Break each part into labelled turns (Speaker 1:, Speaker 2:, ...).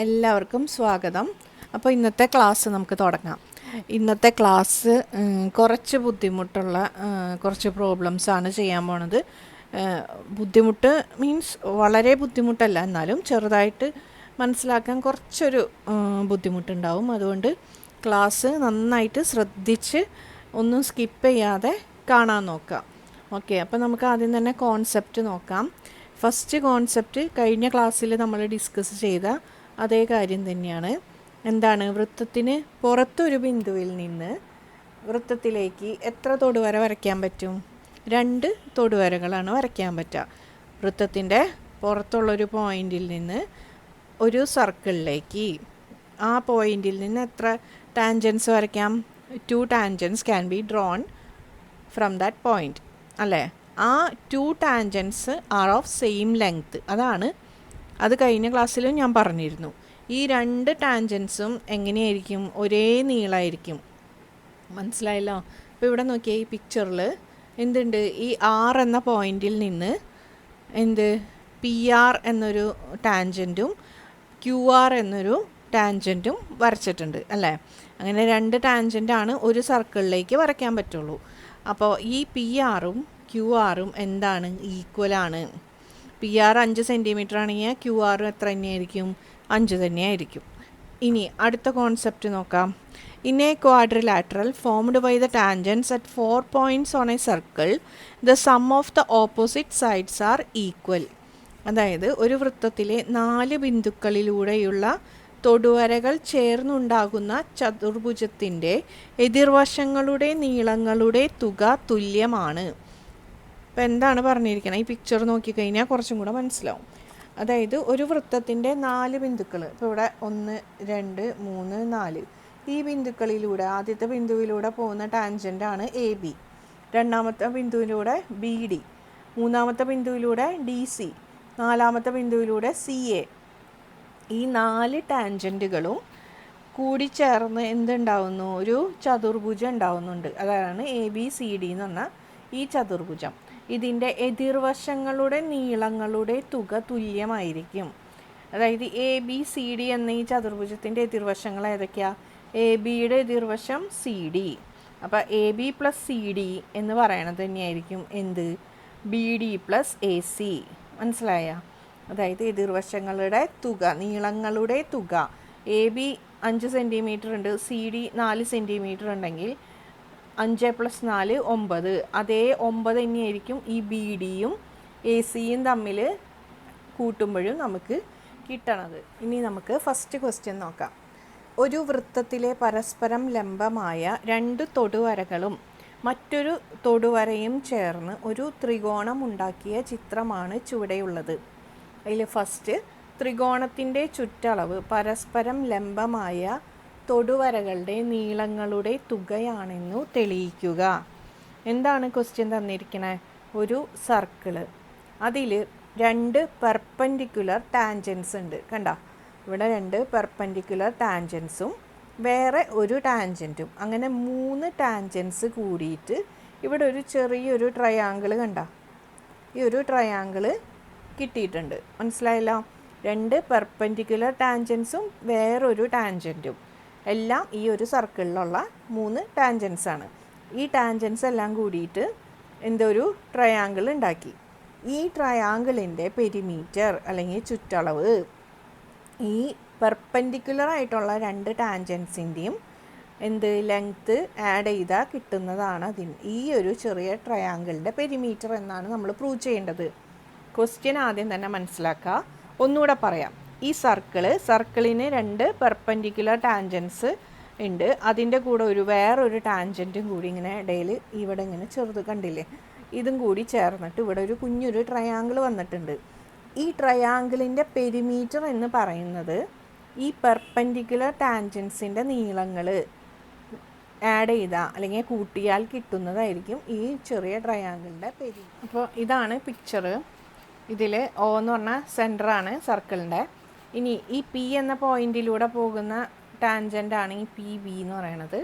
Speaker 1: എല്ലാവർക്കും സ്വാഗതം. അപ്പോൾ ഇന്നത്തെ ക്ലാസ് നമുക്ക് തുടങ്ങാം. ഇന്നത്തെ ക്ലാസ് കുറച്ച് ബുദ്ധിമുട്ടുള്ള കുറച്ച് പ്രോബ്ലംസാണ് ചെയ്യാൻ പോണത്. ബുദ്ധിമുട്ട് മീൻസ് വളരെ ബുദ്ധിമുട്ടല്ല, എന്നാലും ചെറുതായിട്ട് മനസ്സിലാക്കാൻ കുറച്ചൊരു ബുദ്ധിമുട്ടുണ്ടാവും. അതുകൊണ്ട് ക്ലാസ് നന്നായിട്ട് ശ്രദ്ധിച്ച് ഒന്നും സ്കിപ്പ് ചെയ്യാതെ കാണാൻ നോക്കാം. ഓക്കെ, അപ്പോൾ നമുക്ക് ആദ്യം തന്നെ കോൺസെപ്റ്റ് നോക്കാം. ഫസ്റ്റ് കോൺസെപ്റ്റ് കഴിഞ്ഞ ക്ലാസ്സിൽ നമ്മൾ ഡിസ്കസ് ചെയ്ത അതേ കാര്യം തന്നെയാണ്. എന്താണ്? വൃത്തത്തിന് പുറത്തൊരു ബിന്ദുവിൽ നിന്ന് വൃത്തത്തിലേക്ക് എത്ര തൊടുവര വരയ്ക്കാൻ പറ്റും? 2 തൊടുവരകളാണ് വരയ്ക്കാൻ പറ്റുക. വൃത്തത്തിൻ്റെ പുറത്തുള്ളൊരു പോയിന്റിൽ നിന്ന് ഒരു സർക്കിളിലേക്ക് ആ പോയിന്റിൽ നിന്ന് എത്ര ടാൻജൻസ് വരയ്ക്കാം? 2 tangents can be drawn from that point, അല്ലേ? ആ 2 tangents R of same length. അത് കഴിഞ്ഞ ക്ലാസ്സിലും ഞാൻ പറഞ്ഞിരുന്നു. ഈ 2 ടാൻജൻസും എങ്ങനെയായിരിക്കും? ഒരേ നീളമായിരിക്കും. മനസ്സിലായല്ലോ? അപ്പോൾ ഇവിടെ നോക്കിയാൽ ഈ പിക്ചറിൽ എന്തുണ്ട്? ഈ ആർ എന്ന പോയിന്റിൽ നിന്ന് പി ആർ എന്നൊരു ടാൻജൻറ്റും ക്യു ആർ എന്നൊരു ടാൻജൻറ്റും വരച്ചിട്ടുണ്ട്, അല്ലേ? അങ്ങനെ 2 ടാൻജൻറ്റാണ് ഒരു സർക്കിളിലേക്ക് വരയ്ക്കാൻ പറ്റുള്ളൂ. അപ്പോൾ ഈ പി ആറും ക്യു ആറും എന്താണ്? ഈക്വലാണ്. പി ആർ 5 സെൻറ്റിമീറ്റർ ആണെങ്കിൽ ക്യു ആർ എത്ര തന്നെയായിരിക്കും? 5 തന്നെയായിരിക്കും. ഇനി അടുത്ത കോൺസെപ്റ്റ് നോക്കാം. In a quadrilateral formed by the tangents at 4 points on a circle the sum of the opposite sides are equal. അതായത് ഒരു വൃത്തത്തിലെ 4 ബിന്ദുക്കളിലൂടെയുള്ള തൊടുവരകൾ ചേർന്നുണ്ടാകുന്ന ചതുർഭുജത്തിൻ്റെ എതിർവശങ്ങളുടെ നീളങ്ങളുടെ തുക തുല്യമാണ്. അപ്പോൾ എന്താണ് പറഞ്ഞിരിക്കുന്നത്? ഈ പിക്ചർ നോക്കിക്കഴിഞ്ഞാൽ കുറച്ചും കൂടെ മനസ്സിലാവും. അതായത് ഒരു വൃത്തത്തിൻ്റെ 4 ബിന്ദുക്കൾ, ഇപ്പോൾ ഇവിടെ 1, 2, 3, 4, ഈ ബിന്ദുക്കളിലൂടെ ആദ്യത്തെ ബിന്ദുവിലൂടെ പോകുന്ന ടാൻജൻ്റാണ് എ ബി, രണ്ടാമത്തെ ബിന്ദുവിലൂടെ ബി ഡി, മൂന്നാമത്തെ ബിന്ദുവിലൂടെ ഡി സി, നാലാമത്തെ ബിന്ദുവിലൂടെ സി എ. ഈ 4 ടാൻജൻറ്റുകളും കൂടിച്ചേർന്ന് എന്തുണ്ടാവുന്നു? ഒരു ചതുർഭുജം ഉണ്ടാവുന്നുണ്ട്. അതാണ് എ ബി സി ഡി എന്ന് പറഞ്ഞാൽ ഈ ചതുർഭുജം. ഇതിൻ്റെ എതിർവശങ്ങളുടെ നീളങ്ങളുടെ തുക തുല്യമായിരിക്കും. അതായത് എ ബി സി ഡി എന്ന ഈ ചതുർഭുജത്തിൻ്റെ എതിർവശങ്ങൾ ഏതൊക്കെയാണ്? എ ബിയുടെ എതിർവശം സി ഡി. അപ്പോൾ A B plus C D എന്ന് പറയണത് തന്നെയായിരിക്കും B D plus A C. മനസ്സിലായ? അതായത് എതിർവശങ്ങളുടെ തുക, നീളങ്ങളുടെ തുക. എ ബി 5 സെൻറ്റിമീറ്റർ ഉണ്ട്, സി ഡി 4 സെൻറ്റിമീറ്റർ ഉണ്ടെങ്കിൽ 5 + 4 9. അതേ 9 തന്നെയായിരിക്കും ഈ ബി ഡിയും എ സിയും തമ്മിൽ കൂട്ടുമ്പോഴും നമുക്ക് കിട്ടണത്. ഇനി നമുക്ക് ഫസ്റ്റ് ക്വസ്റ്റ്യൻ നോക്കാം. ഒരു വൃത്തത്തിലെ പരസ്പരം ലംബമായ 2 തൊടുവരകളും മറ്റൊരു തൊടുവരയും ചേർന്ന് ഒരു ത്രികോണം ഉണ്ടാക്കിയ ചിത്രമാണ് ചുവടെയുള്ളത്. അതിൽ ഫസ്റ്റ്, ത്രികോണത്തിൻ്റെ ചുറ്റളവ് പരസ്പരം ലംബമായ തൊടുവരകളുടെ നീളങ്ങളുടെ തുകയാണെന്നു തെളിയിക്കുക. എന്താണ് ക്വസ്റ്റ്യൻ തന്നിരിക്കുന്നത്? ഒരു സർക്കിള്, അതിൽ 2 പെർപെൻഡിക്കുലർ ടാൻജൻസ് ഉണ്ട്. കണ്ട, ഇവിടെ 2 പെർപെൻഡിക്കുലർ ടാൻജൻസും വേറെ ഒരു ടാൻജൻറ്റും, അങ്ങനെ 3 ടാൻജൻസ് കൂടിയിട്ട് ഇവിടെ ഒരു ചെറിയൊരു ട്രയാങ്കിൾ. കണ്ട, ഈ ഒരു ട്രയാങ്കിൾ കിട്ടിയിട്ടുണ്ട്. മനസ്സിലായല്ലോ? 2 പെർപെൻഡിക്കുലർ ടാൻജൻസും വേറൊരു ടാൻജൻറ്റും എല്ലാം ഈ ഒരു സർക്കിളിലുള്ള 3 ടാൻജൻസാണ്. ഈ ടാൻജൻസ് എല്ലാം കൂടിയിട്ട് എന്തൊരു ട്രയാങ്കിൾ ഉണ്ടാക്കി. ഈ ട്രയാങ്കിളിൻ്റെ പെരിമീറ്റർ അല്ലെങ്കിൽ ചുറ്റളവ് ഈ പെർപെൻഡിക്കുലർ ആയിട്ടുള്ള 2 ടാൻജൻസിൻ്റെയും ലെങ്ത്ത് ആഡ് ചെയ്താൽ കിട്ടുന്നതാണ് ഈ ഒരു ചെറിയ ട്രയാങ്കിളിൻ്റെ പെരിമീറ്റർ എന്നാണ് നമ്മൾ പ്രൂവ് ചെയ്യേണ്ടത്. ക്വസ്റ്റ്യൻ ആദ്യം തന്നെ മനസ്സിലാക്കുക. ഒന്നുകൂടെ പറയാം. ഈ സർക്കിളിന് 2 പെർപെൻഡിക്കുലർ ടാൻജൻസ് ഉണ്ട്. അതിൻ്റെ കൂടെ വേറൊരു ടാൻജൻറ്റും കൂടി ഇങ്ങനെ ഇടയിൽ ഇവിടെ ഇങ്ങനെ ചെറുത് കണ്ടില്ലേ? ഇതും കൂടി ചേർന്നിട്ട് ഇവിടെ ഒരു കുഞ്ഞൊരു ട്രയാങ്കിൾ വന്നിട്ടുണ്ട്. ഈ ട്രയാങ്കിളിൻ്റെ പെരിമീറ്റർ എന്ന് പറയുന്നത് ഈ പെർപെൻഡിക്കുലർ ടാൻജൻസിൻ്റെ നീളങ്ങൾ ആഡ് ചെയ്താൽ അല്ലെങ്കിൽ കൂട്ടിയാൽ കിട്ടുന്നതായിരിക്കും ഈ ചെറിയ ട്രയാങ്കിളിൻ്റെ പെരിമീറ്റർ. അപ്പോൾ ഇതാണ് പിക്ചർ. ഇതിൽ O എന്ന് പറഞ്ഞാൽ സെൻറ്ററാണ് സർക്കിളിൻ്റെ. ഇനി ഈ പി എന്ന പോയിന്റിലൂടെ പോകുന്ന ടാൻജൻ്റാണ് ഈ പി ബി എന്ന് പറയുന്നത്.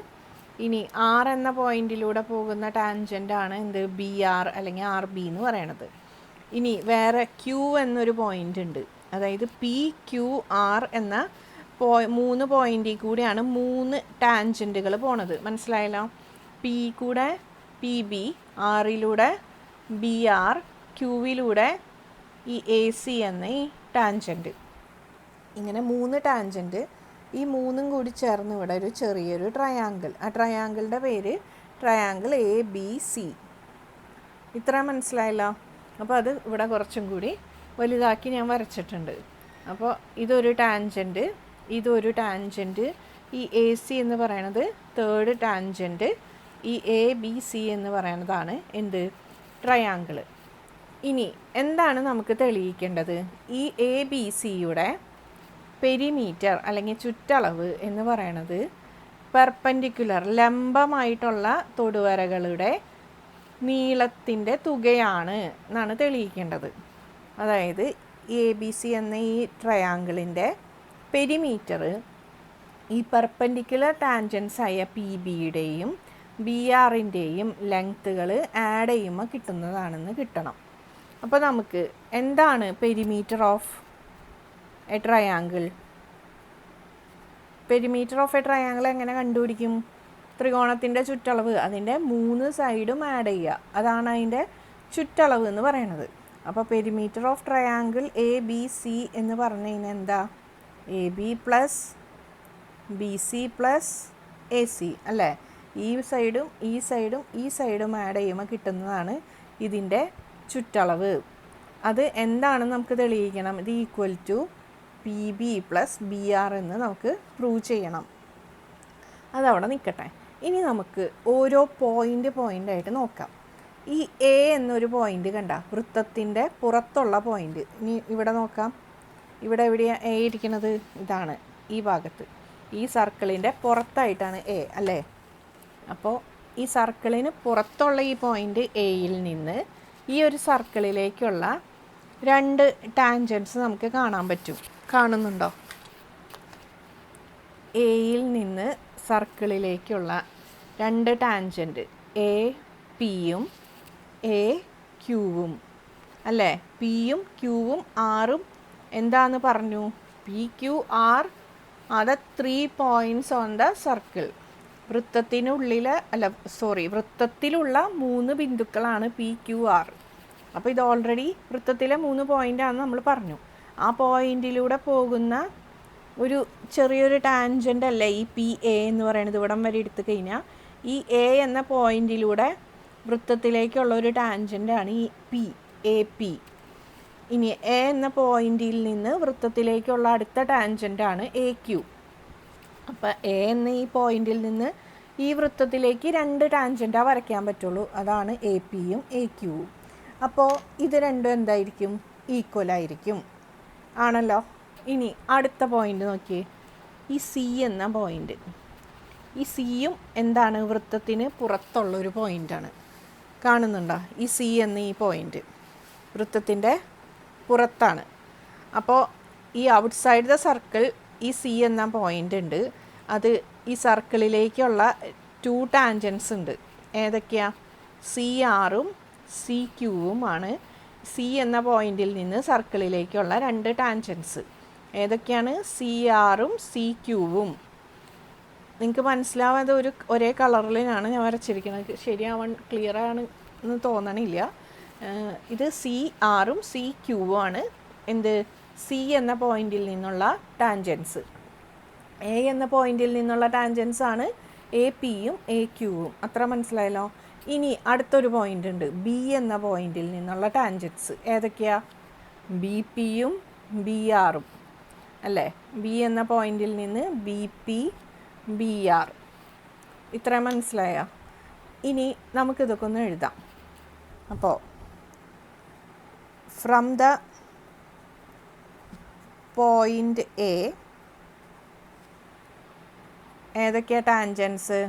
Speaker 1: ഇനി ആർ എന്ന പോയിന്റിലൂടെ പോകുന്ന ടാൻജൻ്റാണ് ബി ആർ അല്ലെങ്കിൽ ആർ ബി എന്ന് പറയണത്. ഇനി വേറെ ക്യൂ എന്നൊരു പോയിൻ്റ് ഉണ്ട്. അതായത് പി ക്യു ആർ എന്ന 3 പോയിന്റിൽ കൂടിയാണ് 3 ടാൻജൻറ്റുകൾ പോണത്. മനസ്സിലായല്ലോ? പി കൂടെ പി ബി, ആറിലൂടെ ബി ആർ, ക്യൂവിലൂടെ ഈ എ സി എന്ന ഈ ടാൻജൻറ്റ്. ഇങ്ങനെ 3 ടാൻജൻറ്റ്, ഈ 3ഉം കൂടി ചേർന്ന് ഇവിടെ ഒരു ചെറിയൊരു ട്രയാങ്കിൾ. ആ ട്രയാങ്കിളിൻ്റെ പേര് ട്രയാങ്കിൾ എ ബി സി. ഇത്ര മനസ്സിലായല്ലോ? അപ്പോൾ അത് ഇവിടെ കുറച്ചും കൂടി വലുതാക്കി ഞാൻ വരച്ചിട്ടുണ്ട്. അപ്പോൾ ഇതൊരു ടാൻജൻറ്റ്, ഇതൊരു ടാൻജൻറ്റ്, ഈ എ സി എന്ന് പറയണത് തേർഡ് ടാൻജൻറ്റ്, ഈ എ ബി സി എന്ന് പറയണതാണ് എന്ത്? ട്രയാങ്കിൾ. ഇനി എന്താണ് നമുക്ക് തെളിയിക്കേണ്ടത്? ഈ എ ബി സിയുടെ പെരിമീറ്റർ അല്ലെങ്കിൽ ചുറ്റളവ് എന്ന് പറയണത് പെർപെൻഡിക്കുലർ ലംബമായിട്ടുള്ള തൊടുവരകളുടെ നീളത്തിൻ്റെ തുകയാണ് എന്നാണ് തെളിയിക്കേണ്ടത്. അതായത് എ ബി സി എന്ന ഈ ട്രയാങ്കിളിൻ്റെ പെരിമീറ്റർ ഈ പെർപെൻഡിക്കുലർ ടാൻജൻസ് ആയ പി ബിയുടെയും ബി ആറിൻ്റെയും ലെങ്ത്തുകൾ ആഡ് ചെയ്യുമ്പോൾ കിട്ടുന്നതാണെന്ന് കിട്ടണം. അപ്പോൾ നമുക്ക് എന്താണ് perimeter of A triangle? Perimeter of A triangle എങ്ങനെ കണ്ടുപിടിക്കും? ത്രികോണത്തിൻ്റെ ചുറ്റളവ്, അതിൻ്റെ 3 സൈഡും ആഡ് ചെയ്യുക, അതാണ് അതിൻ്റെ ചുറ്റളവ് എന്ന് പറയുന്നത്. അപ്പോൾ perimeter of triangle A B C എന്ന് പറഞ്ഞു കഴിഞ്ഞാൽ എന്താ? A B plus B C plus A C അല്ലേ? ഈ സൈഡും ഈ സൈഡും ഈ സൈഡും ആഡ് ചെയ്യുമ്പോൾ കിട്ടുന്നതാണ് ഇതിൻ്റെ ചുറ്റളവ്. അത് എന്താണെന്ന് നമുക്ക് തെളിയിക്കണം. ഇത് equal to P B plus B R എന്ന് നമുക്ക് പ്രൂവ് ചെയ്യണം. അതവിടെ നിൽക്കട്ടെ. ഇനി നമുക്ക് ഓരോ പോയിൻ്റായിട്ട് നോക്കാം. ഈ എ എന്നൊരു പോയിൻ്റ് കണ്ട, വൃത്തത്തിൻ്റെ പുറത്തുള്ള പോയിൻ്റ്. ഇനി ഇവിടെ നോക്കാം. ഇവിടെ എവിടെയാണ് എ ഇരിക്കുന്നത്? ഇതാണ്, ഈ ഭാഗത്ത്. ഈ സർക്കിളിൻ്റെ പുറത്തായിട്ടാണ് എ അല്ലേ? അപ്പോൾ ഈ സർക്കിളിന് പുറത്തുള്ള ഈ പോയിൻ്റ് എയിൽ നിന്ന് ഈ ഒരു സർക്കിളിലേക്കുള്ള 2 ടാൻജൻസ് നമുക്ക് കാണാൻ പറ്റും. കാണുന്നുണ്ടോ? എയിൽ നിന്ന് സർക്കിളിലേക്കുള്ള 2 ടാൻജൻറ്റ്, എ പിയും എ ക്യൂവും അല്ലേ? പിയും ക്യൂവും ആറും എന്താന്ന് പറഞ്ഞു? P Q R are the 3 points on the circle. വൃത്തത്തിലുള്ള 3 ബിന്ദുക്കളാണ് പി ക്യു ആർ. അപ്പോൾ ഇത് ഓൾറെഡി വൃത്തത്തിലെ 3 പോയിൻ്റാണെന്ന് നമ്മൾ പറഞ്ഞു. ആ പോയിൻറ്റിലൂടെ പോകുന്ന ഒരു ചെറിയൊരു ടാൻജൻ്റ് അല്ലേ ഈ പി എ എന്ന് പറയുന്നത്? ഇവിടം വരെ എടുത്തു കഴിഞ്ഞാൽ ഈ എ എന്ന പോയിൻറ്റിലൂടെ വൃത്തത്തിലേക്കുള്ള ഒരു ടാൻജൻ്റാണ് ഈ പി, എ പി. ഇനി എ എന്ന പോയിൻറ്റിൽ നിന്ന് വൃത്തത്തിലേക്കുള്ള അടുത്ത ടാൻജൻ്റാണ് എ ക്യു. അപ്പോൾ എ എന്ന ഈ പോയിൻറ്റിൽ നിന്ന് ഈ വൃത്തത്തിലേക്ക് 2 ടാൻജൻ്റാണ് വരയ്ക്കാൻ പറ്റുള്ളൂ. അതാണ് എ പിയും എ ക്യൂവും. അപ്പോൾ ഇത് രണ്ടും എന്തായിരിക്കും? ഈക്വൽ ആയിരിക്കും. ആണല്ലോ? ഇനി അടുത്ത പോയിൻ്റ് നോക്കിയേ, ഈ സി എന്ന പോയിൻ്റ്. ഈ സിയും എന്താണ്? വൃത്തത്തിന് പുറത്തുള്ളൊരു പോയിൻ്റാണ്. കാണുന്നുണ്ടോ? ഈ സി എന്ന ഈ പോയിൻ്റ് വൃത്തത്തിൻ്റെ പുറത്താണ്. അപ്പോൾ ഈ ഔട്ട്സൈഡ് ദ സർക്കിൾ ഈ സി എന്ന പോയിൻ്റ് ഉണ്ട്. അത് ഈ സർക്കിളിലേക്കുള്ള 2 ടാൻജൻസ് ഉണ്ട്. ഏതൊക്കെയാണ്? സി ആറും സി ക്യൂവുമാണ് സി എന്ന പോയിൻറ്റിൽ നിന്ന് സർക്കിളിലേക്കുള്ള 2 ടാൻജൻസ്. ഏതൊക്കെയാണ്? സി ആറും സി ക്യൂവും. നിങ്ങൾക്ക് മനസ്സിലാവാതെ ഒരേ കളറിലാണ് ഞാൻ വരച്ചിരിക്കുന്നത്. ശരിയാവാൻ ക്ലിയറാണ് എന്ന് തോന്നണില്ല. ഇത് സി ആറും സി ക്യൂവും ആണ് എന്ത്? സി എന്ന പോയിൻറ്റിൽ നിന്നുള്ള ടാൻജൻസ്. എ എന്ന പോയിൻറ്റിൽ നിന്നുള്ള ടാൻജൻസ് ആണ് എ പിയും എ ക്യൂവും. അത്ര മനസ്സിലായല്ലോ? ഇനി അടുത്തൊരു പോയിൻ്റ് ഉണ്ട്, ബി എന്ന പോയിൻറ്റിൽ നിന്നുള്ള ടാൻജൻസ്. ഏതൊക്കെയാണ്? ബി പിയും ബി ആറും അല്ലേ? ബി എന്ന പോയിൻറ്റിൽ നിന്ന് ബി പി ബി ആർ. ഇത്ര മനസ്സിലായോ? ഇനി നമുക്കിതൊക്കെ ഒന്ന് എഴുതാം. അപ്പോൾ ഫ്രം ദ പോയിൻ്റ് എ ഏതൊക്കെയാണ് tangents?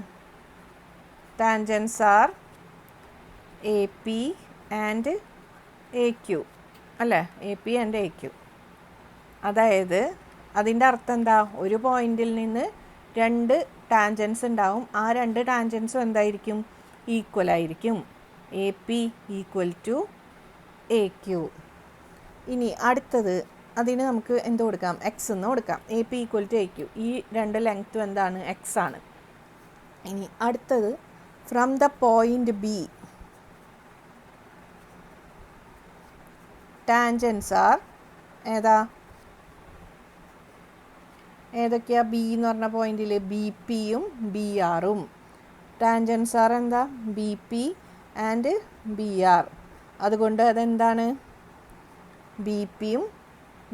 Speaker 1: Tangents are A P and A Q അല്ലേ? A P and A Q. അതായത് അതിൻ്റെ അർത്ഥം എന്താ? ഒരു പോയിൻറ്റിൽ നിന്ന് 2 ടാൻജൻസ് ഉണ്ടാവും. ആ 2 ടാൻജൻസും എന്തായിരിക്കും? ഈക്വൽ ആയിരിക്കും. A P equal to A Q. ഇനി അടുത്തത് അതിന് നമുക്ക് എന്ത് കൊടുക്കാം, എക്സ് എന്ന് കൊടുക്കാം. A P equal to A Q. ഈ രണ്ട് ലെങ്ത്തും എന്താണ്, എക്സ് ആണ്. ഇനി അടുത്തത് from the point B tangents are ഏതൊക്കെയാ, ബി എന്ന് പറഞ്ഞ പോയിന്റിൽ ബി പിയും ബി ആറും. ടാൻജൻസ് ആർ എന്താ, B P and B R. അതുകൊണ്ട് അതെന്താണ്, ബി പിയും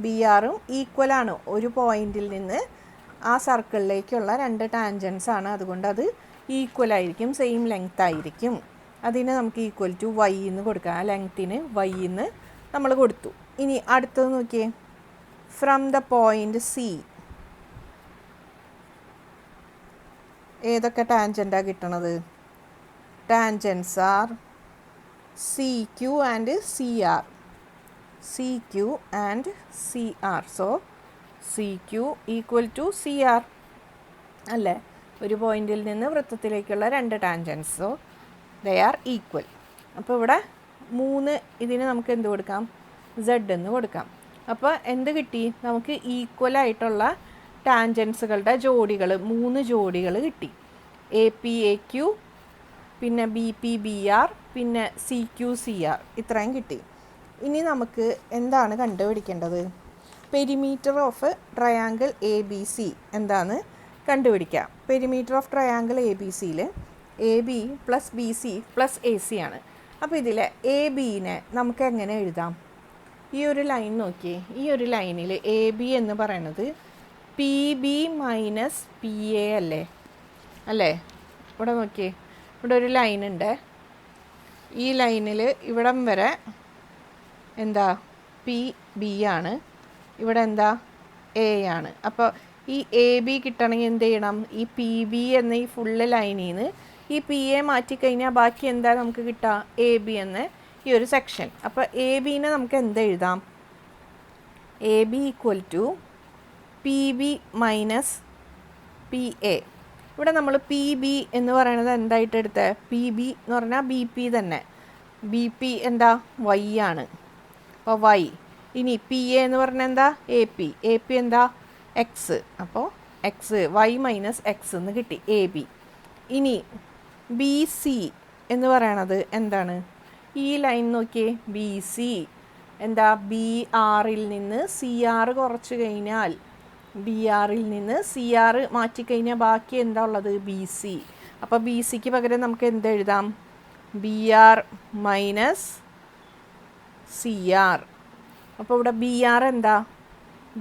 Speaker 1: ബി ആറും ഈക്വലാണ്. ഒരു പോയിന്റിൽ നിന്ന് ആ സർക്കിളിലേക്കുള്ള രണ്ട് ടാൻജൻസ് ആണ്. അതുകൊണ്ട് അത് ഈക്വൽ ആയിരിക്കും, സെയിം ലെങ്ത് ആയിരിക്കും. അതിന് നമുക്ക് ഈക്വൽ ടു വൈ എന്ന് കൊടുക്കാം. ആ ലെങ്ത്തിന് വൈ എന്ന് നമ്മൾ കൊടുത്തു. ഇനി അടുത്തത് നോക്കിയേ, ഫ്രം ദ പോയിന്റ് സി ഏതൊക്കെ ടാൻജൻ്റാണ് കിട്ടണത്, tangents are C Q and C R. C Q and C R. So C Q equal to C R അല്ലേ. ഒരു പോയിന്റിൽ നിന്ന് വൃത്തത്തിലേക്കുള്ള രണ്ട് tangents. So they are equal. അപ്പോൾ ഇവിടെ 3 ഇതിന് നമുക്ക് എന്ത് കൊടുക്കാം, സെഡ് എന്ന് കൊടുക്കാം. അപ്പോൾ എന്ത് കിട്ടി, നമുക്ക് ഈക്വലായിട്ടുള്ള ടാൻജൻസുകളുടെ ജോഡികൾ 3 ജോഡികൾ കിട്ടി. എ പി എ ക്യു, പിന്നെ ബി പി ബി ആർ, പിന്നെ സി ക്യു സി ആർ, ഇത്രയും കിട്ടി. ഇനി നമുക്ക് എന്താണ് കണ്ടുപിടിക്കേണ്ടത്, perimeter of triangle A B C എന്താണെന്ന് കണ്ടുപിടിക്കാം. Perimeter of triangle A B സിയിൽ A B plus B C plus A C ആണ്. അപ്പോൾ ഇതിൽ എ ബീനെ നമുക്ക് എങ്ങനെ എഴുതാം, ഈ ഒരു ലൈൻ നോക്കിയേ. ഈ ഒരു ലൈനിൽ എ ബി എന്ന് പറയുന്നത് P B minus P A അല്ലേ. ഇവിടെ നോക്കിയേ, ഇവിടെ ഒരു ലൈൻ ഉണ്ട്. ഈ ലൈനിൽ ഇവിടം വരെ എന്താ, പി ബി ആണ്, ഇവിടെ എന്താ, എ ആണ്. അപ്പോൾ ഈ എ ബി കിട്ടണമെങ്കിൽ എന്ത് ചെയ്യണം, ഈ പി ബി എന്ന ഈ ഫുള്ള് ലൈനിൽ നിന്ന് ഈ പി എ മാറ്റിക്കഴിഞ്ഞാൽ ബാക്കി എന്താ നമുക്ക് കിട്ടുക, എ ബി എന്ന ഈ ഒരു സെക്ഷൻ. അപ്പോൾ എ ബീനെ നമുക്ക് എന്ത് എഴുതാം, A B equal to P B minus P A. ഇവിടെ നമ്മൾ പി ബി എന്ന് പറയുന്നത് എന്തായിട്ട് എടുത്തത്, പി ബി എന്ന് പറഞ്ഞാൽ ബി പി തന്നെ. ബി പി എന്താ, വൈ ആണ്. അപ്പോൾ വൈ. ഇനി പി എ എന്ന് പറഞ്ഞാൽ എന്താ, എ പി. എ പി എന്താ, എക്സ്. അപ്പോൾ എക്സ്, വൈ മൈനസ് എക്സ് എന്ന് കിട്ടി എ ബി. ഇനി ബി സി എന്ന് പറയണത് എന്താണ്, ഈ ലൈൻ നോക്കിയേ, ബി സി എന്താ, ബി ആറിൽ നിന്ന് സി ആർ കുറച്ച് കഴിഞ്ഞാൽ, ബി ആറിൽ നിന്ന് സി ആർ മാറ്റിക്കഴിഞ്ഞാൽ ബാക്കി എന്താ ഉള്ളത്, ബി സി. അപ്പോൾ ബി സിക്ക് പകരം നമുക്ക് എന്തെഴുതാം, B R minus C R. അപ്പോൾ ഇവിടെ ബി ആർ എന്താ,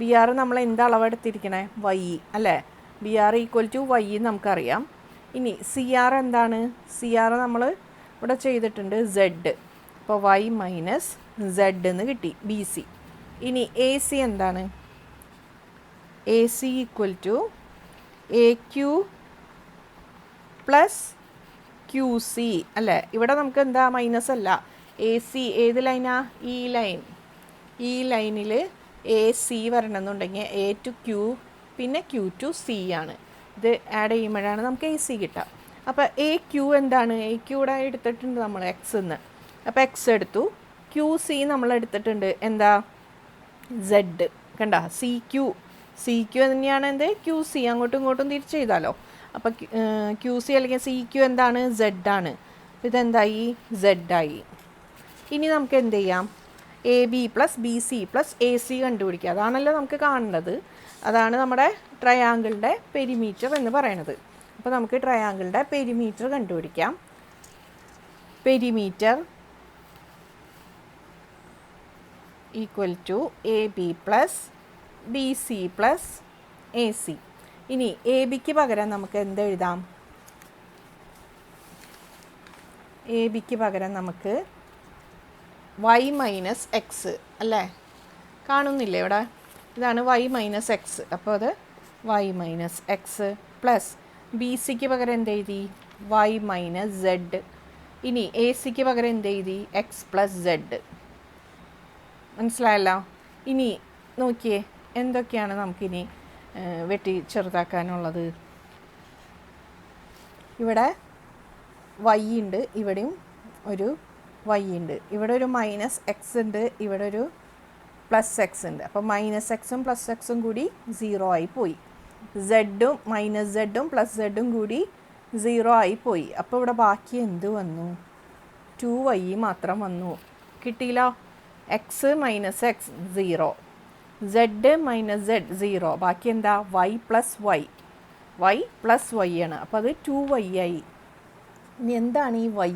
Speaker 1: ബി ആർ നമ്മൾ എന്താ അളവെടുത്തിരിക്കണേ, വൈ അല്ലേ. B R equal to Y നമുക്കറിയാം. ഇനി സി ആർ എന്താണ്, സി ആർ നമ്മൾ ഇവിടെ ചെയ്തിട്ടുണ്ട് സെഡ്. അപ്പോൾ വൈ മൈനസ് സെഡ് എന്ന് കിട്ടി ബി സി. ഇനി എ സി എന്താണ്, A C equal to A Q plus Q C അല്ലേ. ഇവിടെ നമുക്ക് എന്താ, മൈനസ് അല്ല, എ സി ഏത് ലൈനാ, ഈ ലൈൻ. ഈ ലൈനിൽ എ സി വരണമെന്നുണ്ടെങ്കിൽ എ ടു ക്യൂ പിന്നെ ക്യൂ ടു സി ആണ്. ഇത് ആഡ് ചെയ്യുമ്പോഴാണ് നമുക്ക് എ സി കിട്ടുക. അപ്പോൾ എ ക്യൂ എന്താണ്, എ ക്യൂ ഇവിടെ എടുത്തിട്ടുണ്ട് നമ്മൾ എക്സ് എന്ന്. അപ്പോൾ എക്സ് എടുത്തു. ക്യൂ സി നമ്മൾ എടുത്തിട്ടുണ്ട് എന്താ, സെഡ്. കണ്ട, സി ക്യൂ തന്നെയാണ് എന്ത്, ക്യൂ സി. അങ്ങോട്ടും ഇങ്ങോട്ടും തിരിച്ച് ചെയ്താലോ. അപ്പോൾ ക്യൂ സി അല്ലെങ്കിൽ സി ക്യൂ എന്താണ്, സെഡ് ആണ്. അപ്പോൾ ഇതെന്തായി, സെഡായി. ഇനി നമുക്ക് എന്ത് ചെയ്യാം, A B plus B C plus A C കണ്ടുപിടിക്കുക. അതാണല്ലോ നമുക്ക് കാണേണ്ടത്. അതാണ് നമ്മുടെ ട്രയാങ്കിളിൻ്റെ പെരിമീറ്റർ എന്ന് പറയുന്നത്. അപ്പോൾ നമുക്ക് ട്രയാങ്കിളിൻ്റെ പെരിമീറ്റർ കണ്ടുപിടിക്കാം. Perimeter equal to A B plus B C plus A C. ഇനി എ ബിക്ക് പകരം നമുക്ക് എന്തെഴുതാം, എ ബിക്ക് പകരം നമുക്ക് വൈ മൈനസ് എക്സ് അല്ലേ. കാണുന്നില്ലേ ഇവിടെ, ഇതാണ് വൈ മൈനസ് എക്സ്. അപ്പോൾ അത് Y minus X plus B സിക്ക് പകരം എന്ത് എഴുതി, വൈ മൈനസ് സെഡ്. ഇനി എ സിക്ക് പകരം എന്ത് എഴുതി, എക്സ് പ്ലസ് സെഡ്. മനസ്സിലായല്ലോ. ഇനി നോക്കിയേ എന്തൊക്കെയാണ് നമുക്കിനി വെട്ടി ചെറുതാക്കാനുള്ളത്. ഇവിടെ വൈ ഉണ്ട്, ഇവിടെയും ഒരു വൈ ഉണ്ട്. ഇവിടെ ഒരു മൈനസ് എക്സ് ഉണ്ട്, ഇവിടെ ഒരു പ്ലസ് എക്സ് ഉണ്ട്. അപ്പോൾ മൈനസ് എക്സും പ്ലസ് എക്സും കൂടി 0 ആയി പോയി. സെഡും മൈനസ് സെഡും പ്ലസ് സെഡും കൂടി 0 ആയി പോയി. അപ്പോൾ ഇവിടെ ബാക്കി എന്ത് വന്നു? 2y മാത്രം വന്നു. കിട്ടിയില്ലോ? X minus X 0, Z minus Z 0, ബാക്കി എന്താ? വൈ പ്ലസ് വൈ ആണ്. അപ്പോൾ അത് 2y ആയി. ഇനി എന്താണ് ഈ വൈ?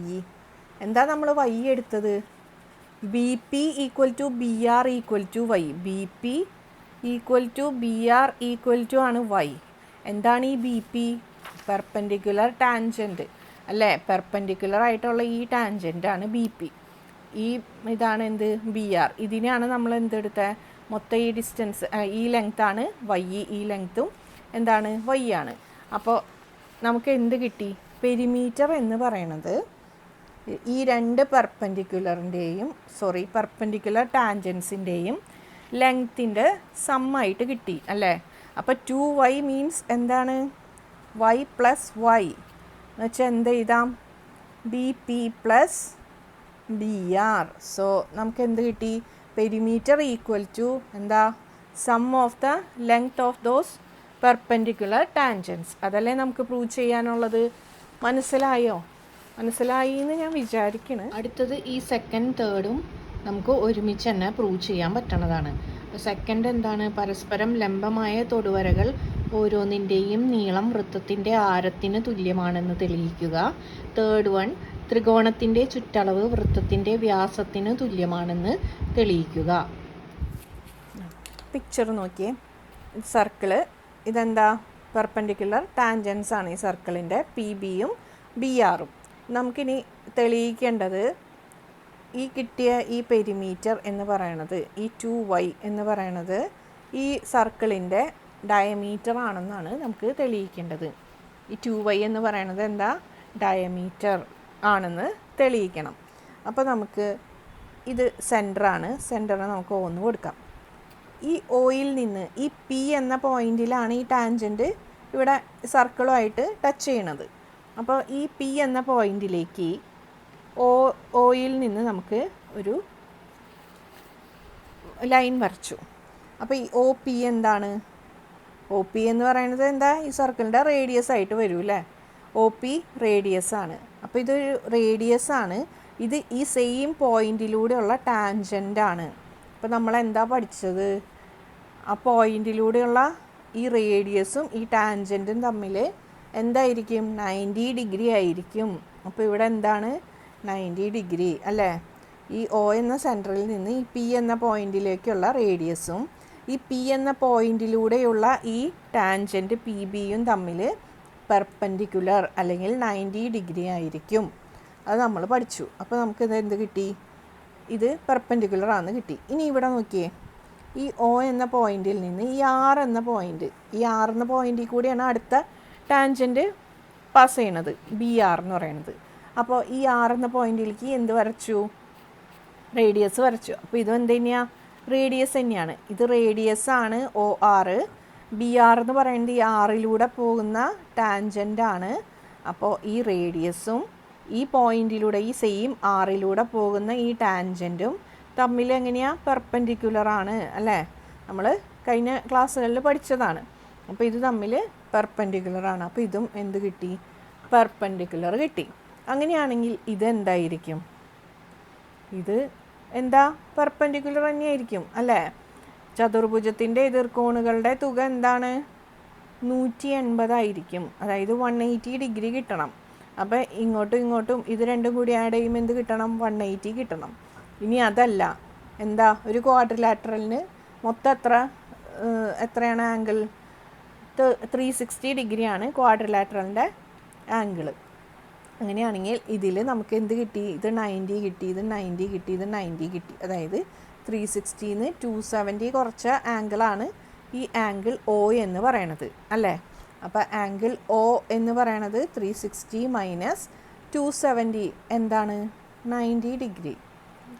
Speaker 1: എന്താ നമ്മൾ വൈ എടുത്തത്? B P equal to B R equal to Y. B P equal to B R equal to ആണ് വൈ. എന്താണ് ഈ ബി പി? പെർപെൻഡിക്കുലർ ടാൻജൻറ്റ് അല്ലേ? പെർപെൻഡിക്കുലർ ആയിട്ടുള്ള ഈ ടാൻജൻ്റാണ് ബി പി. ഈ ഇതാണ് എന്ത്? B R. ഇതിനെയാണ് നമ്മൾ എന്തെടുത്തത്? മൊത്തം ഈ ഡിസ്റ്റൻസ്, ഈ ലെങ്ത്താണ് വൈ, ഈ ലെങ്ത്തും എന്താണ്? വൈ ആണ്. അപ്പോൾ നമുക്ക് എന്ത് കിട്ടി? പെരിമീറ്റർ എന്ന് പറയണത് ഈ രണ്ട് പെർപെൻഡിക്കുലർ ടാൻജൻസിൻ്റെയും ലെങ്ത്തിൻ്റെ സമ്മായിട്ട് കിട്ടി അല്ലേ? അപ്പോൾ 2y മീൻസ് എന്താണ്? y പ്ലസ് വൈ എന്ന് വെച്ചാൽ എന്ത് എഴുതാം? B P plus B R. So നമുക്ക് എന്ത് കിട്ടി? പെരിമീറ്റർ ഈക്വൽ ടു എന്താ? Sum of the length of those perpendicular tangents. അതല്ലേ നമുക്ക് പ്രൂവ് ചെയ്യാനുള്ളത്. മനസ്സിലായോ? മനസ്സിലായി എന്ന് ഞാൻ വിചാരിക്കണ്. അടുത്തത് ഈ സെക്കൻഡ് തേർഡും നമുക്ക് ഒരുമിച്ച് തന്നെ പ്രൂവ് ചെയ്യാൻ പറ്റണതാണ്. സെക്കൻഡ് എന്താണ്? പരസ്പരം ലംബമായ തൊടുവരകൾ ഓരോന്നിൻ്റെയും നീളം വൃത്തത്തിൻ്റെ ആരത്തിന് തുല്യമാണെന്ന് തെളിയിക്കുക. തേർഡ് വൺ, ത്രികോണത്തിൻ്റെ ചുറ്റളവ് വൃത്തത്തിൻ്റെ വ്യാസത്തിന് തുല്യമാണെന്ന് തെളിയിക്കുക. പിക്ചർ നോക്കിയേ. സർക്കിള്, ഇതെന്താ? പെർപെൻഡിക്കുലർ ടാൻജൻസ് ആണ് ഈ സർക്കിളിൻ്റെ, പി ബിയും ബി ആറും. നമുക്കിനി തെളിയിക്കേണ്ടത് ഈ കിട്ടിയ ഈ പെരിമീറ്റർ എന്ന് പറയണത്, ഈ 2y എന്ന് പറയണത് ഈ സർക്കിളിൻ്റെ ഡയമീറ്റർ ആണെന്നാണ് നമുക്ക് തെളിയിക്കേണ്ടത്. ഈ 2y എന്ന് പറയണത് എന്താ? ഡയമീറ്റർ ആണെന്ന് തെളിയിക്കണം. അപ്പോൾ നമുക്ക് ഇത് സെൻറ്ററാണ്. സെൻറ്ററിന് നമുക്ക് ഒന്ന് കൊടുക്കാം. ഈ ഓയിൽ നിന്ന് ഈ പി എന്ന പോയിന്റിലാണ് ഈ ടാൻജൻറ്റ് ഇവിടെ സർക്കിളുമായിട്ട് ടച്ച് ചെയ്യണത്. അപ്പോൾ ഈ പി എന്ന പോയിന്റിലേക്ക് ഓയിൽ നിന്ന് നമുക്ക് ഒരു ലൈൻ വരച്ചു. അപ്പോൾ ഈ ഒ പി എന്താണ്? ഒ പി എന്ന് പറയുന്നത് എന്താ? ഈ സർക്കിളിൻ്റെ റേഡിയസ് ആയിട്ട് വരും അല്ലേ? ഒ പി റേഡിയസ് ആണ്. അപ്പോൾ ഇതൊരു റേഡിയസ് ആണ്. ഇത് ഈ സെയിം പോയിന്റിലൂടെയുള്ള ടാൻജൻ്റ് ആണ്. അപ്പോൾ നമ്മൾ എന്താ പഠിച്ചത്? ആ പോയിന്റിലൂടെയുള്ള ഈ റേഡിയസും ഈ ടാൻജൻറ്റും തമ്മിൽ എന്തായിരിക്കും? 90 ഡിഗ്രി ആയിരിക്കും. അപ്പോൾ ഇവിടെ എന്താണ്? 90 ഡിഗ്രി അല്ലേ? ഈ ഒ എന്ന സെൻറ്ററിൽ നിന്ന് ഈ പി എന്ന പോയിന്റിലേക്കുള്ള റേഡിയസും ഈ പി എന്ന പോയിന്റിലൂടെയുള്ള ഈ ടാൻജൻറ്റ് പി ബിയും തമ്മിൽ പെർപെൻഡിക്കുലർ അല്ലെങ്കിൽ 90 ഡിഗ്രി ആയിരിക്കും. അത് നമ്മൾ പഠിച്ചു. അപ്പോൾ നമുക്കിത് എന്ത് കിട്ടി? ഇത് പെർപെൻഡിക്കുലർ ആണെന്ന് കിട്ടി. ഇനി ഇവിടെ നോക്കിയേ. ഈ ഒ എന്ന പോയിന്റിൽ നിന്ന് ഈ ആർ എന്ന പോയിന്റിൽ കൂടിയാണ് അടുത്ത ടാൻജൻറ്റ് പാസ് ചെയ്യണത്, ബി ആർ എന്ന് പറയുന്നത്. അപ്പോൾ ഈ ആർ എന്ന പോയിന്റിലേക്ക് എന്ത് വരച്ചു? റേഡിയസ് വരച്ചു. അപ്പോൾ ഇതും എന്ത് തന്നെയാണ്? റേഡിയസ് തന്നെയാണ്. ഇത് റേഡിയസ് ആണ് ഒ ആർ. ബി ആർ എന്ന് പറയുന്നത് ഈ ആറിലൂടെ പോകുന്ന ടാൻജൻ്റാണ്. അപ്പോൾ ഈ റേഡിയസും ഈ പോയിന്റിലൂടെ ഈ സെയിം ആറിലൂടെ പോകുന്ന ഈ ടാൻജൻറ്റും തമ്മിൽ എങ്ങനെയാണ്? പെർപെൻഡിക്കുലർ ആണ് അല്ലേ? നമ്മൾ കഴിഞ്ഞ ക്ലാസ്സുകളിൽ പഠിച്ചതാണ്. അപ്പോൾ ഇത് തമ്മിൽ പെർപെൻഡിക്കുലർ ആണ്. അപ്പോൾ ഇതും എന്ത് കിട്ടി? പെർപെൻഡിക്കുലർ കിട്ടി. അങ്ങനെയാണെങ്കിൽ ഇതെന്തായിരിക്കും? ഇത് എന്താ? പെർപെൻഡിക്കുലർ തന്നെയായിരിക്കും അല്ലേ? ചതുർഭുജത്തിൻ്റെ എതിർകോണുകളുടെ തുക എന്താണ്? 180 ആയിരിക്കും. അതായത് 180 ഡിഗ്രി കിട്ടണം. അപ്പോൾ ഇങ്ങോട്ടും ഇങ്ങോട്ടും ഇത് രണ്ടും കൂടി ആഡ് ചെയ്യുമ്പോൾ എന്ത് കിട്ടണം? 180 കിട്ടണം. ഇനി അതല്ല, എന്താ? ഒരു ക്വാഡ്രിലാറ്ററലിന് മൊത്തം എത്രയാണ് ആംഗിൾ? 360 ഡിഗ്രിയാണ് ക്വാഡ്രിലാറ്ററലിൻ്റെ ആംഗിൾ. അങ്ങനെയാണെങ്കിൽ ഇതിൽ നമുക്ക് എന്ത് കിട്ടി? ഇത് 90 കിട്ടി, ഇത് 90 കിട്ടി, ഇത് 90 കിട്ടി. അതായത് 360ന്ന് 270 കുറച്ച ആംഗിളാണ് ഈ ആംഗിൾ ഒ എന്ന് പറയണത് അല്ലേ? അപ്പോൾ ആംഗിൾ ഒ എന്ന് പറയണത് 360 മൈനസ് 270 എന്താണ്? 90 ഡിഗ്രി.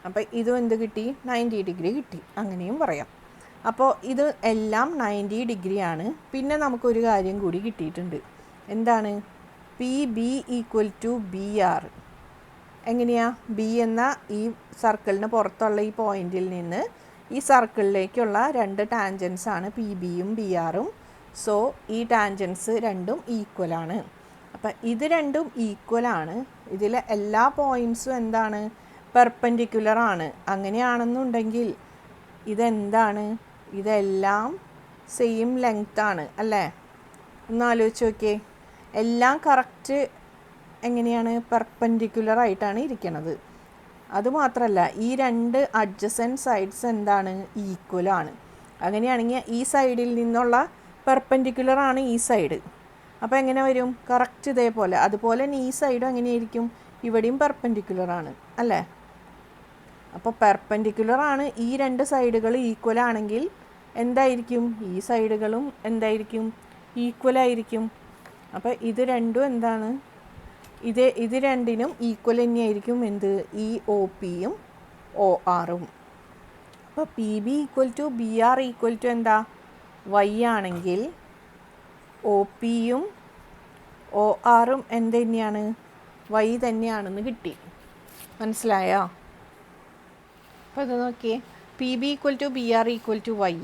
Speaker 1: അപ്പോൾ ഇതും എന്ത് കിട്ടി? 90 ഡിഗ്രി കിട്ടി. അങ്ങനെയും പറയാം. അപ്പോൾ ഇത് എല്ലാം 90 ഡിഗ്രിയാണ്. പിന്നെ നമുക്കൊരു കാര്യം കൂടി കിട്ടിയിട്ടുണ്ട്. എന്താണ്? P B equal to B R. എങ്ങനെയാ? ബി എന്ന ഈ സർക്കിളിന് പുറത്തുള്ള ഈ പോയിന്റിൽ നിന്ന് ഈ സർക്കിളിലേക്കുള്ള രണ്ട് ടാൻജൻസ് ആണ് പി ബിയും ബി ആറും. സോ ഈ ടാൻജൻസ് രണ്ടും ഈക്വലാണ്. അപ്പം ഇത് രണ്ടും ഈക്വലാണ്. ഇതിലെ എല്ലാ പോയിൻറ്റ്സും എന്താണ്? പെർപെൻഡിക്കുലർ ആണ്. അങ്ങനെയാണെന്നുണ്ടെങ്കിൽ ഇതെന്താണ്? ഇതെല്ലാം സെയിം ലെങ്ത് ആണ് അല്ലേ? ഒന്ന് ആലോചിച്ച് നോക്കിയേ. എല്ലാം കറക്റ്റ് എങ്ങനെയാണ്? പെർപെൻഡിക്കുലർ ആയിട്ടാണ് ഇരിക്കുന്നത്. അതുമാത്രമല്ല ഈ രണ്ട് അഡ്ജസൻറ്റ് സൈഡ്സ് എന്താണ്? ഈക്വലാണ്. അങ്ങനെയാണെങ്കിൽ ഈ സൈഡിൽ നിന്നുള്ള പെർപെൻഡിക്കുലർ ആണ് ഈ സൈഡ്. അപ്പോൾ എങ്ങനെ വരും? കറക്റ്റ് ഇതേപോലെ. അതുപോലെ തന്നെ ഈ സൈഡും എങ്ങനെയായിരിക്കും? ഇവിടെയും പെർപെൻഡിക്കുലർ ആണ് അല്ലേ? അപ്പോൾ പെർപെൻഡിക്കുലർ ആണ്. ഈ രണ്ട് സൈഡുകൾ ഈക്വൽ ആണെങ്കിൽ എന്തായിരിക്കും? ഈ സൈഡുകളും എന്തായിരിക്കും? ഈക്വലായിരിക്കും. അപ്പോൾ ഇത് രണ്ടും എന്താണ്? ഇത് രണ്ടിനും ഈക്വൽ തന്നെയായിരിക്കും. എന്ത്? ഈ ഒ പിയും ഒ ആറും. അപ്പോൾ P B equal to B R equal to എന്താ? വൈ ആണെങ്കിൽ ഒ പിയും ഒ ആറും എന്ത് തന്നെയാണ്? വൈ തന്നെയാണെന്ന് കിട്ടി. മനസ്സിലായോ? അപ്പോൾ ഇത് നോക്കിയേ. P B equal to B R equal to Y,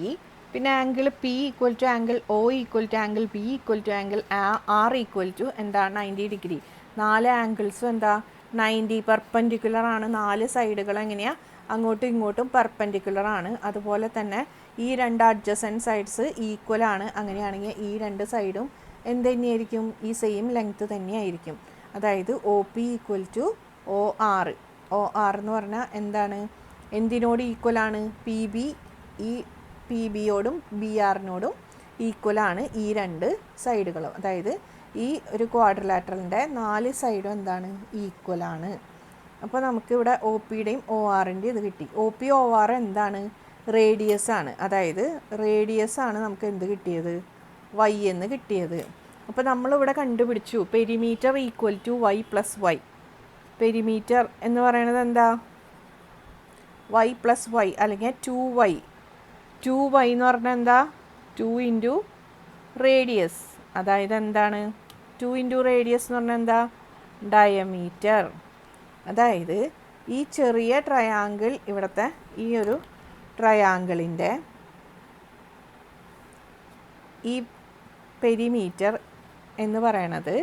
Speaker 1: പിന്നെ angle P equal to angle O equal to angle B equal to angle R equal to എന്താ? 90 ഡിഗ്രി. 4 ആംഗിൾസും എന്താ? 90 പെർപെൻഡിക്കുലർ ആണ്. 4 സൈഡുകൾ എങ്ങനെയാണ്? അങ്ങോട്ടും ഇങ്ങോട്ടും പെർപെൻഡിക്കുലർ ആണ്. അതുപോലെ തന്നെ ഈ രണ്ട് അഡ്ജസൻറ്റ് സൈഡ്സ് ഈക്വൽ ആണ്. അങ്ങനെയാണെങ്കിൽ ഈ രണ്ട് സൈഡും എന്ത് തന്നെയായിരിക്കും? ഈ സെയിം ലെങ്ത്ത് തന്നെയായിരിക്കും. അതായത് O P equal to O R. O R എന്ന് പറഞ്ഞാൽ എന്താണ്? എന്തിനോട് ഈക്വലാണ്? P B. ഈ പി ബിയോടും ബി ആറിനോടും ഈക്വലാണ് ഈ രണ്ട് സൈഡുകളും. അതായത് ഈ ഒരു ക്വാഡ്രിലാറ്ററലിൻ്റെ 4 സൈഡും എന്താണ്? ഈക്വലാണ്. അപ്പോൾ നമുക്കിവിടെ ഒ പിയുടെയും ഒ ആറിൻ്റെയും ഇത് കിട്ടി. ഒ പി ഒ ആർ എന്താണ്? റേഡിയസ് ആണ്. അതായത് റേഡിയസ് ആണ് നമുക്ക് എന്ത് കിട്ടിയത്? വൈ എന്ന് കിട്ടിയത്. അപ്പോൾ നമ്മളിവിടെ കണ്ടുപിടിച്ചു perimeter equal to Y plus Y. Perimeter എന്ന് പറയുന്നത് എന്താ? വൈ പ്ലസ് വൈ അല്ലെങ്കിൽ 2y. 2y എന്ന് പറഞ്ഞാൽ എന്താ? 2 ഇൻറ്റു റേഡിയസ്. അതായത് എന്താണ്? 2 ഇൻറ്റു റേഡിയസ് എന്ന് പറഞ്ഞാൽ എന്താ? ഡയമീറ്റർ. അതായത് ഈ ചെറിയ ട്രയാങ്കിൾ, ഇവിടുത്തെ ഈ ഒരു ട്രയാങ്കിളിൻ്റെ ഈ പെരിമീറ്റർ എന്ന് പറയണത്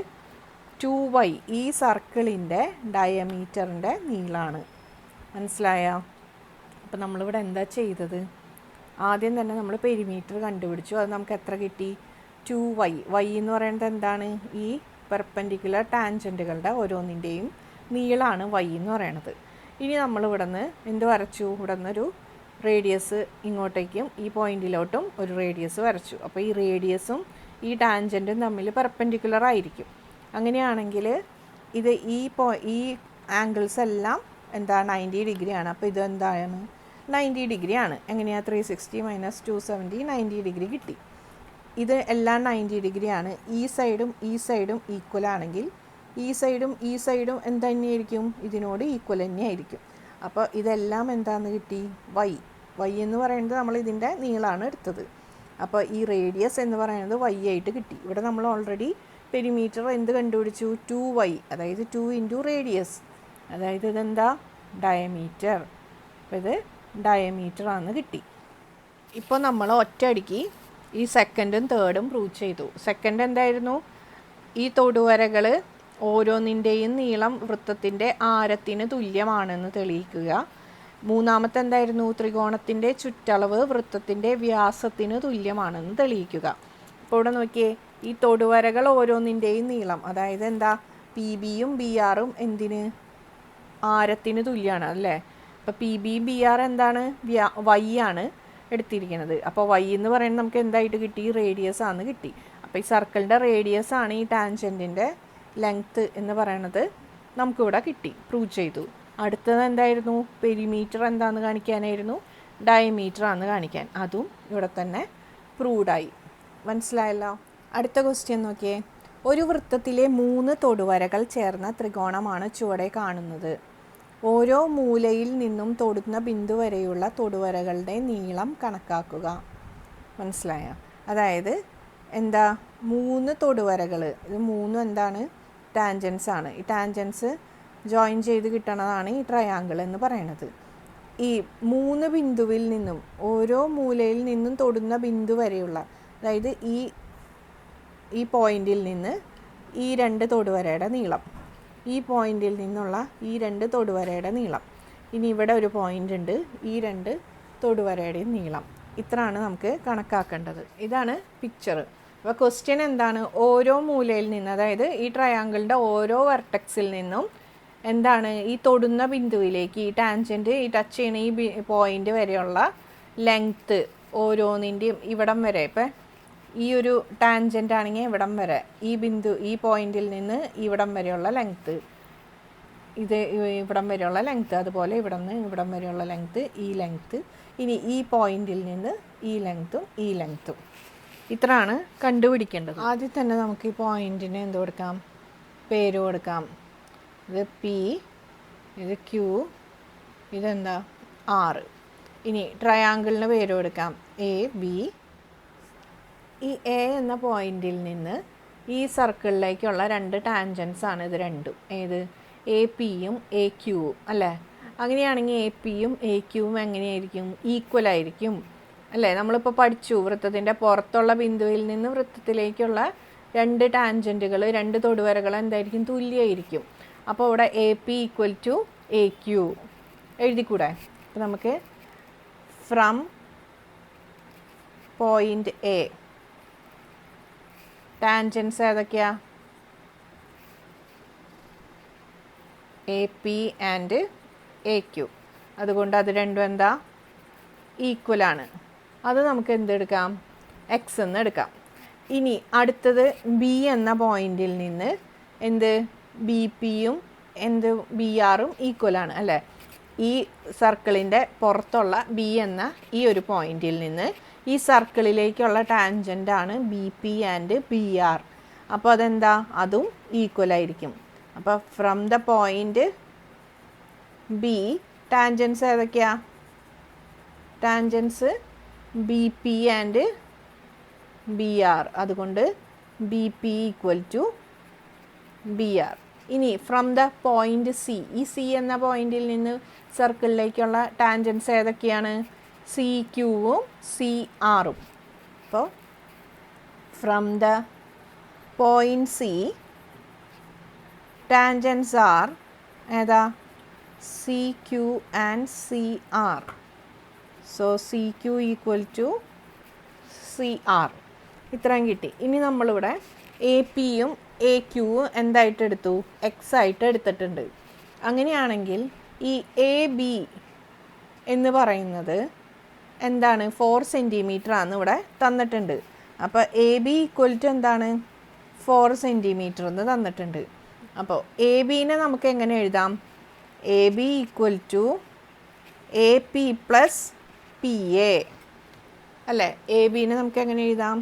Speaker 1: 2y, ഈ സർക്കിളിൻ്റെ ഡയമീറ്ററിൻ്റെ നീളമാണ്. മനസ്സിലായോ? അപ്പോൾ നമ്മളിവിടെ എന്താ ചെയ്തത്? ആദ്യം തന്നെ നമ്മൾ പെരിമീറ്റർ കണ്ടുപിടിച്ചു. അത് നമുക്ക് എത്ര കിട്ടി? 2y. വൈ എന്ന് പറയുന്നത് എന്താണ്? ഈ പെർപെൻഡിക്കുലർ ടാൻജൻറ്റുകളുടെ ഓരോന്നിൻ്റെയും നീളമാണ് വൈ എന്ന് പറയണത്. ഇനി നമ്മളിവിടെ നിന്ന് എന്ത് വരച്ചു? ഇവിടെ നിന്നൊരു റേഡിയസ് ഇങ്ങോട്ടേക്കും ഈ പോയിൻറ്റിലോട്ടും ഒരു റേഡിയസ് വരച്ചു. അപ്പോൾ ഈ റേഡിയസും ഈ ടാൻജൻറ്റും തമ്മിൽ പെർപെൻഡിക്കുലർ ആയിരിക്കും. അങ്ങനെയാണെങ്കിൽ ഇത് ഈ ആംഗിൾസ് എല്ലാം എന്താ? 90 ഡിഗ്രിയാണ്. അപ്പോൾ ഇത് എന്താണ്? 90 ഡിഗ്രിയാണ്. എങ്ങനെയാണ്? 360 മൈനസ് 270 90 ഡിഗ്രി കിട്ടി. ഇത് എല്ലാം 90 ഡിഗ്രിയാണ്. ഈ സൈഡും ഈക്വൽ ആണെങ്കിൽ ഈ സൈഡും എന്ത് തന്നെയായിരിക്കും? ഇതിനോട് ഈക്വൽ തന്നെയായിരിക്കും. അപ്പോൾ ഇതെല്ലാം എന്താണെന്ന് കിട്ടി? വൈ എന്ന് പറയുന്നത് നമ്മൾ ഇതിൻ്റെ നീളമാണ് എടുത്തത്. അപ്പോൾ ഈ റേഡിയസ് എന്ന് പറയുന്നത് വൈ ആയിട്ട് കിട്ടി. ഇവിടെ നമ്മൾ ഓൾറെഡി പെരിമീറ്റർ എന്ത് കണ്ടുപിടിച്ചു? 2y. അതായത് 2 ഇൻറ്റു റേഡിയസ്. അതായത് ഇതെന്താ? ഡയമീറ്റർ. അപ്പോൾ ഇത് ഡയമീറ്റർ ആണെന്ന് കിട്ടി. ഇപ്പോൾ നമ്മൾ ഒറ്റയടിക്ക് ഈ സെക്കൻഡും തേർഡും പ്രൂവ് ചെയ്തു. സെക്കൻഡ് എന്തായിരുന്നു? ഈ തൊടുവരകൾ ഓരോന്നിൻ്റെയും നീളം വൃത്തത്തിൻ്റെ ആരത്തിന് തുല്യമാണെന്ന് തെളിയിക്കുക. മൂന്നാമത്തെ എന്തായിരുന്നു? ത്രികോണത്തിൻ്റെ ചുറ്റളവ് വൃത്തത്തിൻ്റെ വ്യാസത്തിന് തുല്യമാണെന്ന് തെളിയിക്കുക. അപ്പോൾ ഇവിടെ നോക്കിയേ, ഈ തൊടുവരകൾ ഓരോന്നിൻ്റെയും നീളം, അതായത് എന്താ? പി ബിയും ബി ആറും എന്തിന്? ആരത്തിന് തുല്യമാണ് അല്ലേ? അപ്പോൾ പി ബി ബി ആർ എന്താണ്? വൈ ആണ് എടുത്തിരിക്കുന്നത്. അപ്പോൾ വൈ എന്ന് പറയുന്നത് നമുക്ക് എന്തായിട്ട് കിട്ടി? റേഡിയസ് ആണെന്ന് കിട്ടി. അപ്പോൾ ഈ സർക്കിളിൻ്റെ റേഡിയസ് ആണ് ഈ ടാൻജൻറ്റിൻ്റെ ലെങ്ത്ത് എന്ന് പറയണത് നമുക്കിവിടെ കിട്ടി, പ്രൂവ് ചെയ്തു. അടുത്തത് എന്തായിരുന്നു? പെരിമീറ്റർ എന്താണെന്ന് കാണിക്കാനായിരുന്നു, ഡയമീറ്റർ ആണെന്ന് കാണിക്കാൻ. അതും ഇവിടെ തന്നെ പ്രൂവ്ഡായി. മനസ്സിലായല്ലോ? അടുത്ത ക്വസ്റ്റ്യൻ നോക്കിയേ. ഒരു വൃത്തത്തിലെ 3 തൊടുവരകൾ ചേർന്ന ത്രികോണമാണ് ചുവടെ കാണുന്നത്. ഓരോ മൂലയിൽ നിന്നും തൊടുന്ന ബിന്ദു വരെയുള്ള തൊടുവരകളുടെ നീളം കണക്കാക്കുക. മനസ്സിലായോ? അതായത് എന്താ? 3 തൊടുവരകൾ. ഇത് 3 എന്താണ്? ടാൻജൻസ് ആണ്. ഈ ടാൻജൻസ് ജോയിൻ ചെയ്ത് കിട്ടണതാണ് ഈ ട്രയാങ്കിൾ എന്ന് പറയുന്നത്. ഈ 3 ബിന്ദുവിൽ നിന്നും ഓരോ മൂലയിൽ നിന്നും തൊടുന്ന ബിന്ദു വരെയുള്ള, അതായത് ഈ പോയിന്റിൽ നിന്ന് ഈ 2 തൊടുവരയുടെ നീളം, ഈ പോയിന്റിൽ നിന്നുള്ള ഈ 2 തൊടുവരയുടെ നീളം, ഇനി ഇവിടെ ഒരു പോയിന്റ് ഉണ്ട്, ഈ 2 തൊടുവരയുടെയും നീളം, ഇത്രയാണ് നമുക്ക് കണക്കാക്കേണ്ടത്. ഇതാണ് പിക്ചർ. അപ്പോൾ ക്വസ്റ്റ്യൻ എന്താണ്? ഓരോ മൂലയിൽ നിന്ന്, അതായത് ഈ ട്രയാങ്കിളിൻ്റെ ഓരോ വെർട്ടെക്സിൽ നിന്നും എന്താണ് ഈ തൊടുന്ന ബിന്ദുവിലേക്ക്, ഈ ടാൻജൻറ്റ് ഈ ടച്ച് ചെയ്യുന്ന ഈ പോയിന്റ് വരെയുള്ള ലെങ്ത്ത് ഓരോന്നിൻ്റെയും ഇവിടം വരെ, ഇപ്പം ഈ ഒരു ടാൻജൻ്റ് ആണെങ്കിൽ ഇവിടം വരെ, ഈ പോയിന്റിൽ നിന്ന് ഇവിടം വരെയുള്ള ലെങ്ത്ത്, ഇത് ഇവിടം വരെയുള്ള ലെങ്ത്ത്, അതുപോലെ ഇവിടെ നിന്ന് ഇവിടം വരെയുള്ള ലെങ്ത്ത്, ഈ ലെങ്ത്ത്, ഇനി ഈ പോയിന്റിൽ നിന്ന് ഈ ലെങ്ത്തും ഇത്രയാണ് കണ്ടുപിടിക്കേണ്ടത്. ആദ്യം തന്നെ നമുക്ക് ഈ പോയിന്റിന് എന്ത് കൊടുക്കാം? പേര് കൊടുക്കാം. ഇത് പി, ഇത് ക്യൂ, ഇതെന്താ ആർ. ഇനി ട്രയാങ്കിളിന് പേര് കൊടുക്കാം എ ബി. ഈ എ എന്ന പോയിന്റിൽ നിന്ന് ഈ സർക്കിളിലേക്കുള്ള 2 ടാൻജൻസ് ആണ് ഇത് രണ്ടും. ഏത്? എ പിയും എ ക്യൂവും അല്ലേ? അങ്ങനെയാണെങ്കിൽ എ പിയും എ ക്യൂവും എങ്ങനെയായിരിക്കും? ഈക്വൽ ആയിരിക്കും അല്ലേ? നമ്മളിപ്പോൾ പഠിച്ചു, വൃത്തത്തിൻ്റെ പുറത്തുള്ള ബിന്ദുവിൽ നിന്ന് വൃത്തത്തിലേക്കുള്ള 2 ടാൻജൻറ്റുകൾ, 2 തൊടുവരകൾ എന്തായിരിക്കും? തുല്യമായിരിക്കും. അപ്പോൾ ഇവിടെ A P equal to A Q എഴുതിക്കൂടെ? അപ്പോൾ നമുക്ക് ഫ്രം പോയിന്റ് എ ടാൻജൻസ് ഏതൊക്കെയാ? A P and A Q. അതുകൊണ്ട് അത് രണ്ടും എന്താ? ഈക്വലാണ്. അത് നമുക്ക് എന്തെടുക്കാം? എക്സ് എന്ന് എടുക്കാം. ഇനി അടുത്തത് ബി എന്ന പോയിന്റിൽ നിന്ന് എന്ത്? ബി പിയും എന്ത്? ബി ആറും ഈക്വലാണ് അല്ലേ? ഈ സർക്കിളിൻ്റെ പുറത്തുള്ള ബി എന്ന ഈ ഒരു പോയിന്റിൽ നിന്ന് ഈ സർക്കിളിലേക്കുള്ള ടാൻജൻ്റാണ് B P and B R. അപ്പോൾ അതെന്താ? അതും ഈക്വലായിരിക്കും. അപ്പോൾ from the point B tangents ഏതൊക്കെയാ? Tangents B P and B R. അതുകൊണ്ട് B P equal to B R. ഇനി ഫ്രം ദ പോയിന്റ് സി, ഈ സി എന്ന പോയിന്റിൽ നിന്ന് സർക്കിളിലേക്കുള്ള ടാൻജൻസ് ഏതൊക്കെയാണ്? സി ക്യൂവും സി ആറും. അപ്പോൾ from the point C tangents are ഏതാ? C Q and C R. So C Q equal to C R. ഇത്രയും കിട്ടി. ഇനി നമ്മളിവിടെ എ പിയും എ ക്യൂവും എന്തായിട്ട് എടുത്തു? എക്സ് ആയിട്ട് എടുത്തിട്ടുണ്ട്. അങ്ങനെയാണെങ്കിൽ ഈ എ ബി എന്ന് പറയുന്നത് എന്താണ്? 4 സെൻറ്റിമീറ്റർ ആണ് ഇവിടെ തന്നിട്ടുണ്ട്. അപ്പോൾ എ ബി ഈക്വൽ ടു എന്താണ്? 4 സെൻറ്റിമീറ്റർ എന്ന് തന്നിട്ടുണ്ട്. അപ്പോൾ എ ബീനെ നമുക്ക് എങ്ങനെ എഴുതാം? A B equal to A P plus P A അല്ലേ? എ ബീനെ നമുക്ക് എങ്ങനെ എഴുതാം?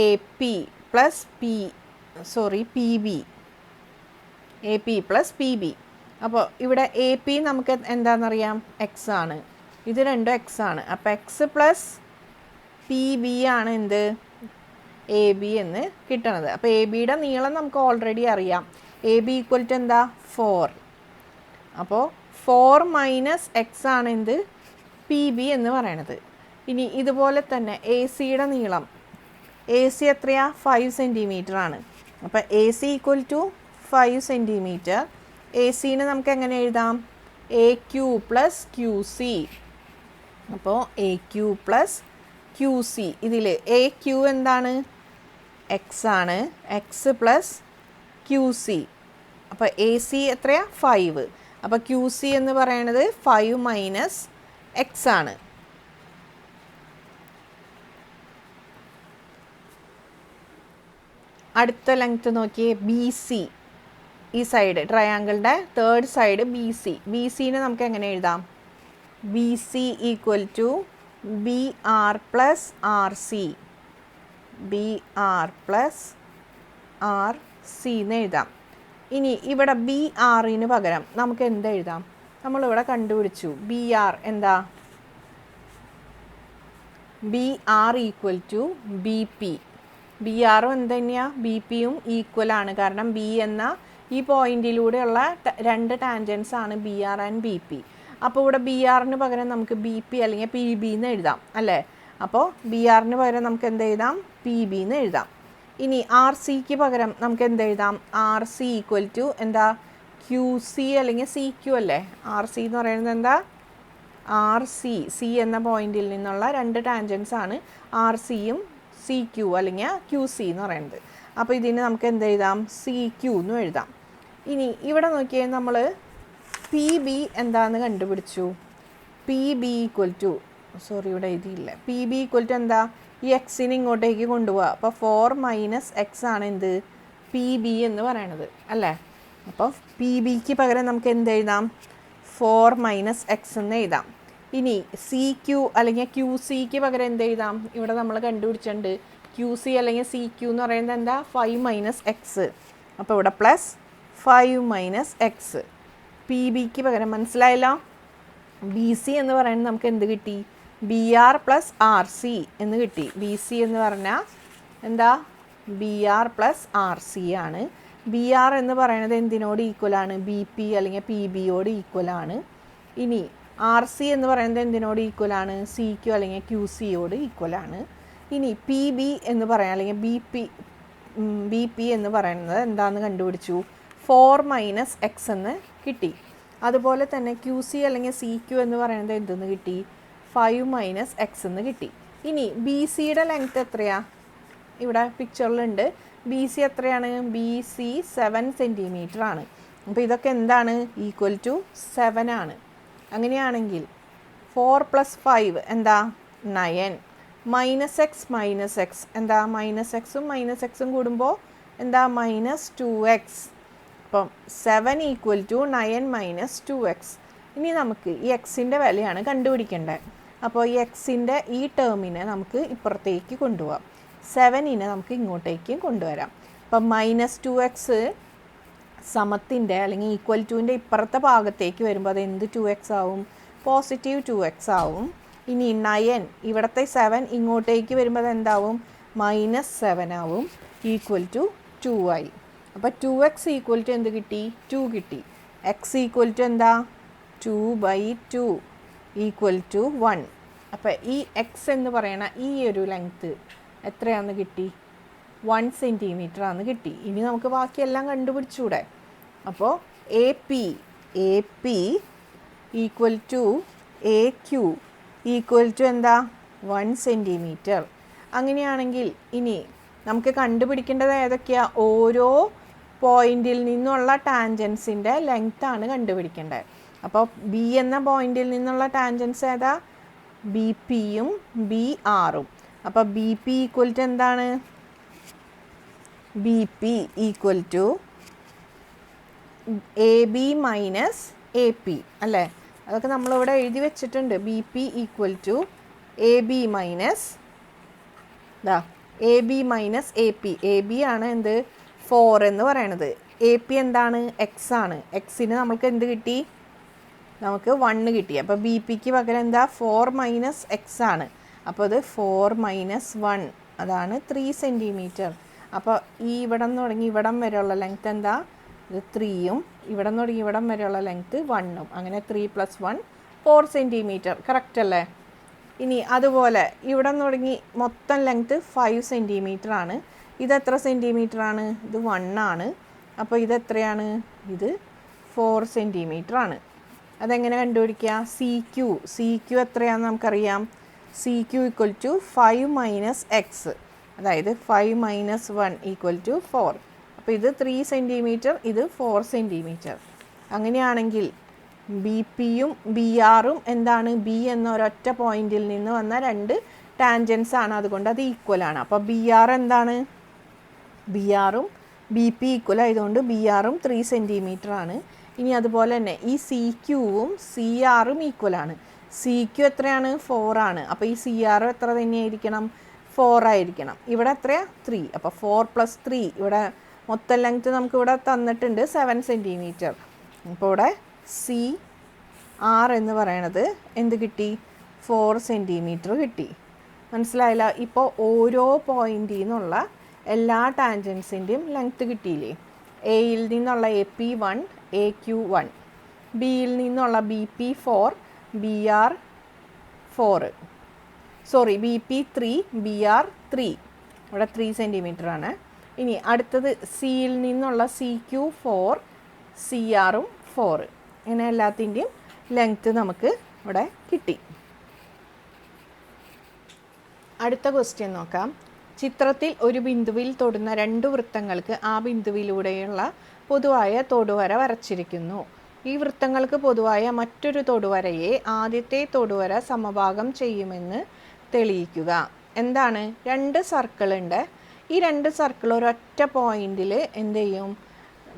Speaker 1: A P plus P B, A P plus P B. അപ്പോൾ ഇവിടെ എ പി നമുക്ക് എന്താണെന്നറിയാം? എക്സ് ആണ്. ഇത് രണ്ടും എക്സ് ആണ്. അപ്പോൾ എക്സ് പ്ലസ് പി ബി ആണ് എന്ത്? എ ബി എന്ന് കിട്ടണത്. അപ്പോൾ എ ബിയുടെ നീളം നമുക്ക് ഓൾറെഡി അറിയാം. എ ബി ഈക്വൽ ടു എന്താ? 4. അപ്പോൾ 4 മൈനസ് എക്സ് ആണ് എന്ത്? പി ബി എന്ന് പറയണത്. ഇനി ഇതുപോലെ തന്നെ എ സിയുടെ നീളം, എ സി എത്രയാ? 5 സെൻറ്റിമീറ്റർ ആണ്. അപ്പോൾ A C equal to 5 centimetre. A സിനെ നമുക്ക് എങ്ങനെ എഴുതാം? A Q plus Q C. അപ്പോൾ A Q plus Q C. ഇതിൽ എ ക്യൂ എന്താണ്? എക്സ് ആണ്. X plus Q C. അപ്പോൾ എ സി എത്രയാ? 5. അപ്പോൾ ക്യൂ സി എന്ന് പറയണത് 5 മൈനസ് എക്സ് ആണ്. അടുത്ത ലെങ്ത്ത് നോക്കിയേ, ബി സി. ഈ സൈഡ് ട്രയാങ്കിളിൻ്റെ 3rd side B C. B സിനെ നമുക്ക് എങ്ങനെ എഴുതാം? B C equal to B R plus R C. B R plus R C എന്ന് എഴുതാം. ഇനി ഇവിടെ ബി ആറിന് പകരം നമുക്ക് എന്ത് എഴുതാം? നമ്മളിവിടെ കണ്ടുപിടിച്ചു ബി ആർ എന്താ? B R equal to B P. B ആറും എന്ത് തന്നെയാണ്? ബി പിയും ഈക്വലാണ്. കാരണം ബി എന്ന ഈ പോയിന്റിലൂടെയുള്ള 2 ടാൻജൻസ് ആണ് B R and B P. അപ്പോൾ ഇവിടെ ബി ആറിന് പകരം നമുക്ക് ബി പി അല്ലെങ്കിൽ പി ബി എന്ന് എഴുതാം അല്ലേ. അപ്പോൾ ബി ആറിന് പകരം നമുക്ക് എന്ത് എഴുതാം, പി ബി എന്ന് എഴുതാം. ഇനി ആർ സിക്ക് പകരം നമുക്ക് എന്ത് എഴുതാം, ആർ സി ഈക്വൽ ടു എന്താ, ക്യു സി അല്ലെങ്കിൽ സി ക്യു അല്ലേ. ആർ സി എന്ന് പറയുന്നത് എന്താ, ആർ സി, സി എന്ന പോയിന്റിൽ നിന്നുള്ള രണ്ട് ടാൻജൻസ് ആണ് ആർ സിയും സി ക്യു അല്ലെങ്കിൽ ക്യു സി എന്ന് പറയുന്നത്. അപ്പോൾ ഇതിന് നമുക്ക് എന്ത് എഴുതാം, സി ക്യു എന്നും എഴുതാം. ഇനി ഇവിടെ നോക്കിയാൽ നമ്മൾ പി ബി എന്താണെന്ന് കണ്ടുപിടിച്ചു. P B equal to, sorry ഇവിടെ എഴുതിയില്ല, പി ബി ഈക്വൽ ടു എന്താ, ഈ എക്സിന് ഇങ്ങോട്ടേക്ക് കൊണ്ടുപോവുക. അപ്പോൾ 4 മൈനസ് എക്സ് ആണ് എന്ത്, പി ബി എന്ന് പറയണത് അല്ലേ. അപ്പോൾ പി ബിക്ക് പകരം നമുക്ക് എന്ത് എഴുതാം, 4 മൈനസ് എക്സ് എന്ന് എഴുതാം. ഇനി സി ക്യു അല്ലെങ്കിൽ ക്യു സിക്ക് പകരം എന്ത് എഴുതാം, ഇവിടെ നമ്മൾ കണ്ടുപിടിച്ചിട്ടുണ്ട് ക്യു സി അല്ലെങ്കിൽ സി ക്യു എന്ന് പറയുന്നത് എന്താ, 5 മൈനസ് എക്സ്. അപ്പോൾ ഇവിടെ പ്ലസ് 5 മൈനസ് എക്സ്. പി ബിക്ക് പകരം മനസ്സിലായല്ലോ. ബി സി എന്ന് പറയുന്നത് നമുക്ക് എന്ത് കിട്ടി, B R plus R C എന്ന് കിട്ടി. ബി സി എന്ന് പറഞ്ഞാൽ എന്താ, B R plus R C ആണ്. ബി ആർ എന്ന് പറയുന്നത് എന്തിനോട് ഈക്വലാണ്, ബി പി അല്ലെങ്കിൽ പി ബിയോട് ഈക്വലാണ്. ഇനി ആർ സി എന്ന് പറയുന്നത് എന്തിനോട് ഈക്വലാണ്, സി ക്യു അല്ലെങ്കിൽ ക്യു സിയോട് ഈക്വലാണ്. ഇനി പി ബി എന്ന് പറയാം അല്ലെങ്കിൽ ബി പി എന്ന് പറയുന്നത് എന്താണെന്ന് കണ്ടുപിടിച്ചു, 4 മൈനസ് എക്സ് എന്ന് കിട്ടി. അതുപോലെ തന്നെ ക്യു സി അല്ലെങ്കിൽ സി ക്യു എന്ന് പറയുന്നത് എന്തെന്ന് കിട്ടി, 5 മൈനസ് എക്സ് എന്ന് കിട്ടി. ഇനി ബി സിയുടെ ലെങ്ത് എത്രയാണ്, ഇവിടെ പിക്ചറിലുണ്ട്. ബി സി എത്രയാണ്, ബി സി 7 സെൻറ്റിമീറ്റർ ആണ്. അപ്പോൾ ഇതൊക്കെ എന്താണ്, ഈക്വൽ ടു 7 ആണ്. അങ്ങനെയാണെങ്കിൽ 4 + 5 എന്താ, 9. മൈനസ് എക്സ് എന്താ, മൈനസ് എക്സും കൂടുമ്പോൾ എന്താ, -2x. അപ്പം 7 ഈക്വൽ ടു 9 മൈനസ് 2x. ഇനി നമുക്ക് ഈ എക്സിൻ്റെ വിലയാണ് കണ്ടുപിടിക്കേണ്ടത്. അപ്പോൾ ഈ എക്സിൻ്റെ ഈ ടേമിനെ നമുക്ക് ഇപ്പുറത്തേക്ക് കൊണ്ടുപോകാം, 7നെ നമുക്ക് ഇങ്ങോട്ടേക്ക് കൊണ്ടുവരാം. അപ്പം -2x സമത്തിൻ്റെ അല്ലെങ്കിൽ ഈക്വൽ ടുവിൻ്റെ ഇപ്പുറത്തെ ഭാഗത്തേക്ക് വരുമ്പോൾ അത് എന്ത് 2x ആവും, പോസിറ്റീവ് 2x ആവും. ഇനി 9 ഇവിടുത്തെ 7 ഇങ്ങോട്ടേക്ക് വരുമ്പോൾ അത് എന്താവും, -7 ആവും, ഈക്വൽ ടു 2 ആയി. അപ്പോൾ 2x ഈക്വൽ ടു എന്ത് കിട്ടി, 2 കിട്ടി. എക്സ് ഈക്വൽ ടു എന്താ, 2/2 ഈക്വൽ ടു 1. അപ്പോൾ ഈ എക്സ് എന്ന് പറയണ ഈ ഒരു ലെങ്ത്ത് എത്രയാണെന്ന് കിട്ടി, 1 സെൻറ്റിമീറ്റർ ആണെന്ന് കിട്ടി. ഇനി നമുക്ക് ബാക്കിയെല്ലാം കണ്ടുപിടിച്ചൂടെ. അപ്പോൾ A P equal to A Q equal to എന്താ, 1 സെൻറ്റിമീറ്റർ. അങ്ങനെയാണെങ്കിൽ ഇനി നമുക്ക് കണ്ടുപിടിക്കേണ്ടത് ഏതൊക്കെയാണ്, ഓരോ പോയിന്റിൽ നിന്നുള്ള ടാൻജൻസിൻ്റെ ലെങ്ത്താണ് കണ്ടുപിടിക്കേണ്ടത്. അപ്പോൾ ബി എന്ന പോയിന്റിൽ നിന്നുള്ള ടാൻജൻസ് ഏതാ, ബി പിയും ബി ആറും. അപ്പോൾ ബി പി ഈക്വൽ ടു എന്താണ്, B P equal to A B minus A P അല്ലേ. അതൊക്കെ നമ്മളിവിടെ എഴുതി വെച്ചിട്ടുണ്ട്. B P equal to A B minus A P. A B ആണ് എന്ത്, 4 എന്ന് പറയണത്. എ പി എന്താണ്, എക്സ് ആണ്. എക്സിന് നമുക്ക് എന്ത് കിട്ടി, നമുക്ക് 1 കിട്ടി. അപ്പോൾ ബി പിക്ക് പകരം എന്താ, 4 മൈനസ് എക്സ് ആണ്. അപ്പോൾ അത് 4 മൈനസ് 1 അതാണ് 3 സെൻറ്റിമീറ്റർ. അപ്പോൾ ഈ ഇവിടം തുടങ്ങി ഇവിടം വരെയുള്ള ലെങ്ത്ത് എന്താ, ഇത് 3ഉം ഇവിടം തുടങ്ങി ഇവിടം വരെയുള്ള ലെങ്ത്ത് 1ഉം. അങ്ങനെ 3 + 1 4 സെൻറ്റിമീറ്റർ. കറക്റ്റ് അല്ലേ. ഇനി അതുപോലെ ഇവിടം തുടങ്ങി മൊത്തം ലെങ്ത്ത് 5 സെൻറ്റിമീറ്റർ ആണ്. ഇതെത്ര സെൻറ്റിമീറ്റർ ആണ്, ഇത് 1 ആണ്. അപ്പോൾ ഇതെത്രയാണ്, ഇത് 4 സെൻറ്റിമീറ്റർ ആണ്. അതെങ്ങനെ കണ്ടുപിടിക്കുക, സി ക്യു എത്രയാണെന്ന് നമുക്കറിയാം. C Q equal to 5 minus X, അതായത് 5 മൈനസ് 1 ഈക്വൽ ടു 4. അപ്പോൾ ഇത് 3 സെൻറ്റിമീറ്റർ, ഇത് 4 സെൻറ്റിമീറ്റർ. അങ്ങനെയാണെങ്കിൽ ബി പിയും ബി ആറും എന്താണ്, ബി എന്ന ഒരൊറ്റ പോയിന്റിൽ നിന്ന് വന്ന രണ്ട് ടാൻജൻസ് ആണ്, അതുകൊണ്ട് അത് ഈക്വലാണ്. അപ്പോൾ ബി ആർ എന്താണ്, ബി ആറും ബി പി ഈക്വൽ ആയതുകൊണ്ട് ബി ആറും 3 സെൻറ്റിമീറ്റർ ആണ്. ഇനി അതുപോലെ തന്നെ ഈ സി ക്യൂവും സി ആറും ഈക്വലാണ്. സി ക്യു എത്രയാണ്, 4 ആണ്. അപ്പോൾ ഈ സി ആറും എത്ര തന്നെയായിരിക്കണം, 4 ആയിരിക്കണം. ഇവിടെ എത്രയാണ്, 3. അപ്പോൾ 4 + 3, ഇവിടെ മൊത്തം ലെങ്ത്ത് നമുക്ക് ഇവിടെ തന്നിട്ടുണ്ട് 7 സെൻറ്റിമീറ്റർ. അപ്പോൾ ഇവിടെ സി ആർ എന്ന് പറയണത് എന്ത് കിട്ടി, 4 സെൻറ്റിമീറ്റർ കിട്ടി. മനസ്സിലായില്ല. ഇപ്പോൾ ഓരോ പോയിന്റിൽ നിന്നുള്ള എല്ലാ ടാൻജൻസിൻ്റെയും ലെങ്ത്ത് കിട്ടിയില്ലേ. എയിൽ നിന്നുള്ള എ പി 1, എ ക്യു 1, ബിയിൽ നിന്നുള്ള BP4 BR4 BP3 BR3 ഇവിടെ 3 സെൻറ്റിമീറ്റർ ആണ്. ഇനി അടുത്തത് സിയിൽ നിന്നുള്ള CQ4 CR 4. ഇങ്ങനെ എല്ലാത്തിൻ്റെയും ലെങ്ത്ത് നമുക്ക് ഇവിടെ കിട്ടി. അടുത്ത ക്വസ്റ്റ്യൻ നോക്കാം. ചിത്രത്തിൽ ഒരു ബിന്ദുവിൽ തൊടുന്ന 2 വൃത്തങ്ങൾക്ക് ആ ബിന്ദുവിലൂടെയുള്ള പൊതുവായ തൊടുവര വരച്ചിരിക്കുന്നു. ഈ വൃത്തങ്ങൾക്ക് പൊതുവായ മറ്റൊരു തൊടുവരയെ ആദ്യത്തെ തൊടുവര സമഭാഗം ചെയ്യുമെന്ന് തെളിയിക്കുക. എന്താണ്? 2 സർക്കിളുണ്ട്. ഈ 2 സർക്കിൾ ഒരൊറ്റ പോയിന്റിൽ എന്ത് ചെയ്യും?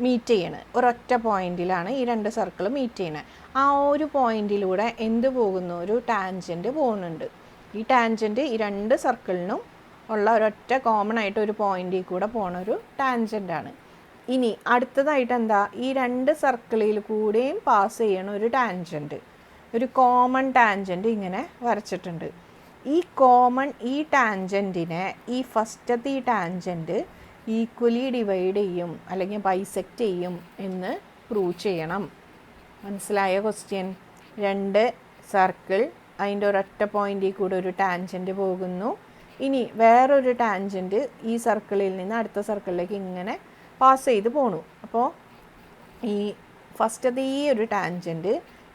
Speaker 1: മീറ്റ് ചെയ്യണം. ഒരൊറ്റ പോയിന്റിലാണ് ഈ 2 സർക്കിൾ മീറ്റ് ചെയ്യണത്. ആ ഒരു പോയിന്റിലൂടെ എന്ത് പോകുന്നു? ഒരു ടാൻജൻറ്റ് പോകുന്നുണ്ട്. ഈ ടാൻജൻറ്റ് ഈ 2 സർക്കിളിനും ഉള്ള ഒരൊറ്റ കോമൺ ആയിട്ട് ഒരു പോയിന്റിൽ കൂടെ പോണ ഒരു ടാൻജൻ്റാണ്. ഇനി അടുത്തതായിട്ട് എന്താ? ഈ 2 സർക്കിളിൽ കൂടെയും പാസ് ചെയ്യണ ഒരു ടാൻജൻറ്റ്, ഒരു കോമൺ ടാൻജൻറ്റ് ഇങ്ങനെ വരച്ചിട്ടുണ്ട്. ഈ ടാൻജൻറ്റിനെ ഈ ഫസ്റ്റത്തെ ഈ ടാൻജൻറ്റ് ഈക്വലി ഡിവൈഡ് ചെയ്യും അല്ലെങ്കിൽ ബൈസെക്റ്റ് ചെയ്യും എന്ന് പ്രൂവ് ചെയ്യണം. മനസ്സിലായ ക്വസ്റ്റ്യൻ? 2 സർക്കിൾ, അതിൻ്റെ ഒരൊറ്റ പോയിന്റിൽ കൂടെ ഒരു ടാൻജൻറ്റ് പോകുന്നു. ഇനി വേറൊരു ടാൻജൻറ്റ് ഈ സർക്കിളിൽ നിന്ന് അടുത്ത സർക്കിളിലേക്ക് ഇങ്ങനെ പാസ് ചെയ്ത് പോണു. അപ്പോൾ ഈ ഫസ്റ്റത്തെ ഈ ഒരു ടാൻജൻറ്റ്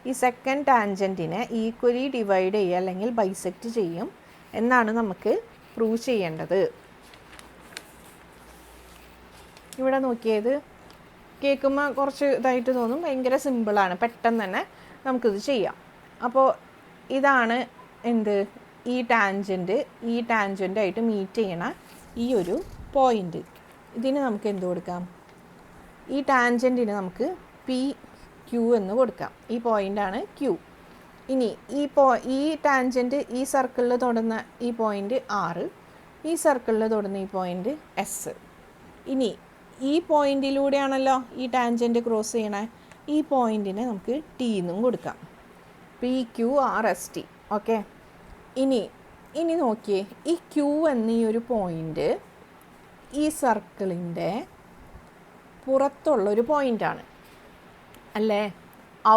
Speaker 1: ഈ സെക്കൻഡ് ടാൻജൻറ്റിനെ ഈക്വലി ഡിവൈഡ് ചെയ്യുക അല്ലെങ്കിൽ ബൈസെക്റ്റ് ചെയ്യും എന്നാണ് നമുക്ക് പ്രൂവ് ചെയ്യേണ്ടത്. ഇവിടെ നോക്കിയത് കേൾക്കുമ്പോൾ കുറച്ച് ഇതായിട്ട് തോന്നും, ഭയങ്കര സിമ്പിളാണ്, പെട്ടെന്ന് തന്നെ നമുക്കിത് ചെയ്യാം. അപ്പോൾ ഇതാണ് എന്ത്? ഈ ടാൻജൻ്റായിട്ട് മീറ്റ് ചെയ്യണ ഈ ഒരു പോയിൻ്റ്. ഇതിന് നമുക്ക് എന്ത് കൊടുക്കാം? ഈ ടാൻജൻറ്റിന് നമുക്ക് PQ എന്ന് കൊടുക്കാം. ഈ പോയിൻ്റാണ് Q. ഇനി ഈ ടാൻജൻറ്റ് ഈ സർക്കിളിൽ തൊടുന്ന ഈ പോയിൻ്റ് R, ഈ സർക്കിളിൽ തൊടുന്ന ഈ പോയിൻ്റ് S. ഇനി ഈ പോയിൻ്റിലൂടെയാണല്ലോ ഈ ടാൻജൻറ്റ് ക്രോസ് ചെയ്യണേ. ഈ പോയിൻറ്റിനെ നമുക്ക് T എന്നും കൊടുക്കാം. PQRST. ഓക്കെ. ഇനി നോക്കിയേ, ഈ Q എന്നീ ഒരു പോയിൻ്റ് ഈ സർക്കിളിൻ്റെ പുറത്തുള്ളൊരു പോയിൻ്റാണ് അല്ലേ?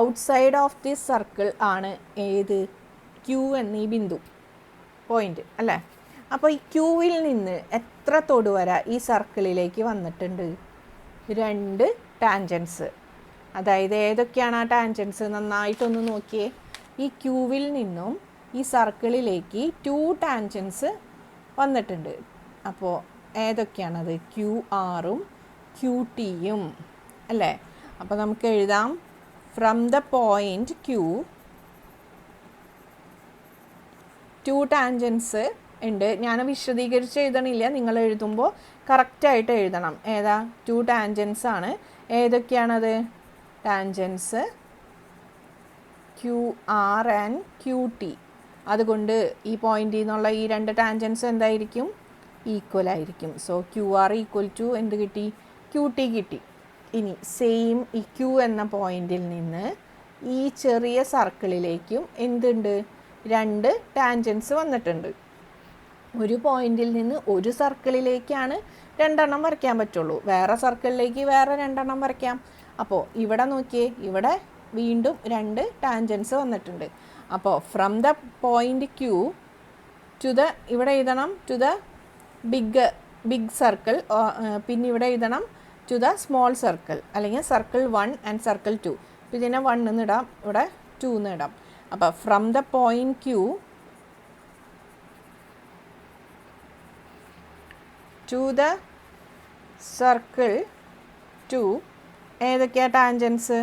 Speaker 1: ഔട്ട്സൈഡ് ഓഫ് ദിസ് സർക്കിൾ ആണ് ഏത്? Q എന്നീ ബിന്ദു പോയിൻ്റ് അല്ലേ? അപ്പോൾ ഈ Qവിൽ നിന്ന് എത്ര തൊടുവര ഈ സർക്കിളിലേക്ക് വന്നിട്ടുണ്ട്? 2 ടാൻജൻസ്. അതായത് ഏതൊക്കെയാണ് ആ ടാൻജൻസ്? നന്നായിട്ടൊന്ന് നോക്കിയേ. ഈ Qവിൽ നിന്നും ഈ സർക്കിളിലേക്ക് 2 ടാൻജൻസ് വന്നിട്ടുണ്ട്. അപ്പോൾ ഏതൊക്കെയാണത്? QR-ഉം QT-യും അല്ലേ? അപ്പോൾ നമുക്ക് എഴുതാം, from the point Q 2 tangents ഉണ്ട്. ഞാൻ വിശദീകരിച്ച് എഴുതണില്ല, നിങ്ങൾ എഴുതുമ്പോൾ കറക്റ്റായിട്ട് എഴുതണം. ഏതാ? 2 ടാൻജൻസ് ആണ്. ഏതൊക്കെയാണത്? Tangents QR and QT. അതുകൊണ്ട് ഈ പോയിന്റിൽ നിന്നുള്ള ഈ 2 ടാൻജൻസ് എന്തായിരിക്കും? ഈക്വൽ ആയിരിക്കും. സോ QR ഈക്വൽ ടു എന്ത് കിട്ടി? QT കിട്ടി. ഇനി സെയിം ഈ Q എന്ന പോയിന്റിൽ നിന്ന് ഈ ചെറിയ സർക്കിളിലേക്കും എന്തുണ്ട്? 2 ടാൻജൻസ് വന്നിട്ടുണ്ട്. ഒരു പോയിന്റിൽ നിന്ന് ഒരു സർക്കിളിലേക്കാണ് 2 എണ്ണം വരയ്ക്കാൻ പറ്റുള്ളൂ. വേറെ സർക്കിളിലേക്ക് വേറെ 2 എണ്ണം വരയ്ക്കാം. അപ്പോൾ ഇവിടെ നോക്കിയേ, ഇവിടെ വീണ്ടും 2 ടാൻജൻസ് വന്നിട്ടുണ്ട്. അപ്പോൾ from the point Q to the, ഇവിടെ എഴുതണം ടു ദ ബിഗ് സർക്കിൾ, പിന്നെ ഇവിടെ എഴുതണം ടു ദ സ്മോൾ സർക്കിൾ, അല്ലെങ്കിൽ സർക്കിൾ 1 ആൻഡ് സർക്കിൾ 2. അപ്പോൾ ഇതിനെ 1 എന്ന് ഇടാം, ഇവിടെ 2 എന്ന് ഇടാം. അപ്പോൾ from the point Q to the circle 2 ഏതൊക്കെയാ tangents?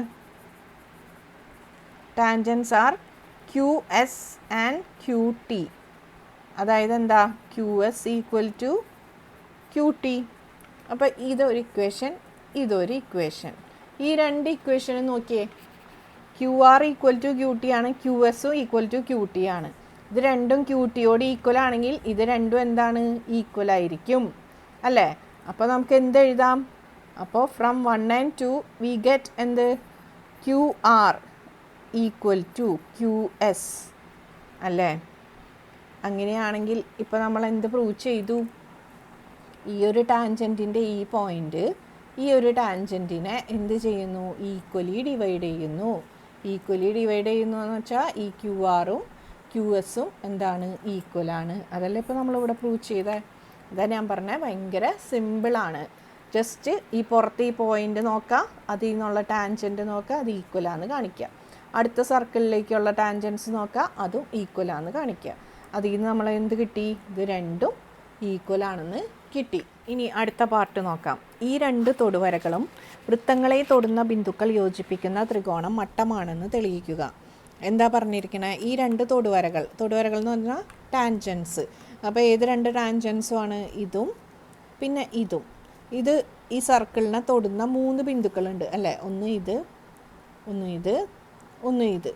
Speaker 1: Tangents are QS and QT. അതായത് എന്താ? QS equal to QT. അപ്പോൾ ഇതൊരു ഇക്വേഷൻ, ഇതൊരു ഇക്വേഷൻ. ഈ 2 ഇക്വേഷനും നോക്കിയേ, QR ഈക്വൽ ടു QT ആണ്, QSും ഈക്വൽ ടു QT ആണ്. ഇത് രണ്ടും QTയോട് ഈക്വൽ ആണെങ്കിൽ ഇത് രണ്ടും എന്താണ്? ഈക്വൽ ആയിരിക്കും അല്ലേ? അപ്പോൾ നമുക്ക് എന്ത് എഴുതാം? അപ്പോൾ ഫ്രം 1 and 2 വി ഗെറ്റ് എന്ത്? QR ഈക്വൽ ടു QS അല്ലേ? അങ്ങനെയാണെങ്കിൽ ഇപ്പോൾ നമ്മൾ എന്ത് പ്രൂവ് ചെയ്തു? ഈ ഒരു ടാൻജൻറ്റിൻ്റെ ഈ പോയിൻ്റ് ഈ ഒരു ടാൻജൻറ്റിനെ എന്ത് ചെയ്യുന്നു? ഈക്വലി ഡിവൈഡ് ചെയ്യുന്നു. ഈക്വലി ഡിവൈഡ് ചെയ്യുന്നതെന്ന് വെച്ചാൽ ഈ QR-ഉം QS-ഉം എന്താണ് ഈക്വലാണ്. അതല്ലേ ഇപ്പോൾ നമ്മളിവിടെ പ്രൂവ് ചെയ്തത്. അതാ ഞാൻ പറഞ്ഞത് ഭയങ്കര സിമ്പിളാണ്. ജസ്റ്റ് ഈ പുറത്ത് ഈ പോയിൻ്റ് നോക്കുക, അതിൽ നിന്നുള്ള ടാൻജൻറ്റ് നോക്കുക, അത് ഈക്വലാന്ന് കാണിക്കുക. അടുത്ത സർക്കിളിലേക്കുള്ള ടാൻജൻസ് നോക്കുക, അതും ഈക്വലാന്ന് കാണിക്കുക. അതിൽ നിന്ന് നമ്മൾ എന്ത് കിട്ടി? ഇത് രണ്ടും ഈക്വലാണെന്ന് കിട്ടി. ഇനി അടുത്ത പാർട്ട് നോക്കാം. ഈ രണ്ട് തൊടുവരകളും വൃത്തങ്ങളെ തൊടുന്ന ബിന്ദുക്കൾ യോജിപ്പിക്കുന്ന ത്രികോണം മട്ടമാണെന്ന് തെളിയിക്കുക. എന്താ പറഞ്ഞിരിക്കണേ? ഈ രണ്ട് തൊടുവരകൾ എന്ന് പറഞ്ഞാൽ ടാൻജൻസ്. അപ്പോൾ ഏത് രണ്ട് ടാൻജൻസുമാണ്? ഇതും പിന്നെ ഇതും. ഇത് ഈ സർക്കിളിനെ തൊടുന്ന 3 ബിന്ദുക്കളുണ്ട് അല്ലേ? ഒന്ന് ഇത്, ഒന്ന് ഇത്, ഒന്ന് ഇത്.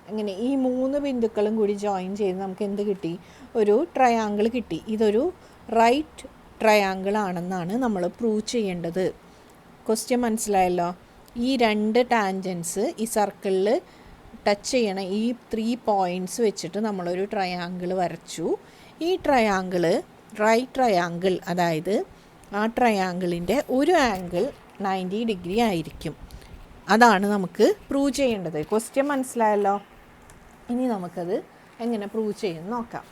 Speaker 1: അങ്ങനെ ഈ 3 ബിന്ദുക്കളും കൂടി ജോയിൻ ചെയ്ത് നമുക്ക് എന്ത് കിട്ടി? ഒരു ട്രയാങ്കിൾ കിട്ടി. ഇതൊരു റൈറ്റ് ട്രയാങ്കിൾ ആണെന്നാണ് നമ്മൾ പ്രൂവ് ചെയ്യേണ്ടത്. ക്വസ്റ്റ്യൻ മനസ്സിലായല്ലോ? ഈ രണ്ട് ടാൻജൻസ് ഈ സർക്കിളിൽ ടച്ച് ചെയ്യണ ഈ 3 പോയിൻറ്റ്സ് വെച്ചിട്ട് നമ്മളൊരു ട്രയാങ്കിൾ വരച്ചു. ഈ ട്രയാങ്കിൾ റൈറ്റ് ട്രയാങ്കിൾ, അതായത് ആ ട്രയാങ്കിളിൻ്റെ ഒരു ആംഗിൾ 90 ഡിഗ്രി ആയിരിക്കും. അതാണ് നമുക്ക് പ്രൂവ് ചെയ്യേണ്ടത്. ക്വസ്റ്റ്യൻ മനസ്സിലായല്ലോ? ഇനി നമുക്കത് എങ്ങനെ പ്രൂവ് ചെയ്യുമെന്ന് നോക്കാം.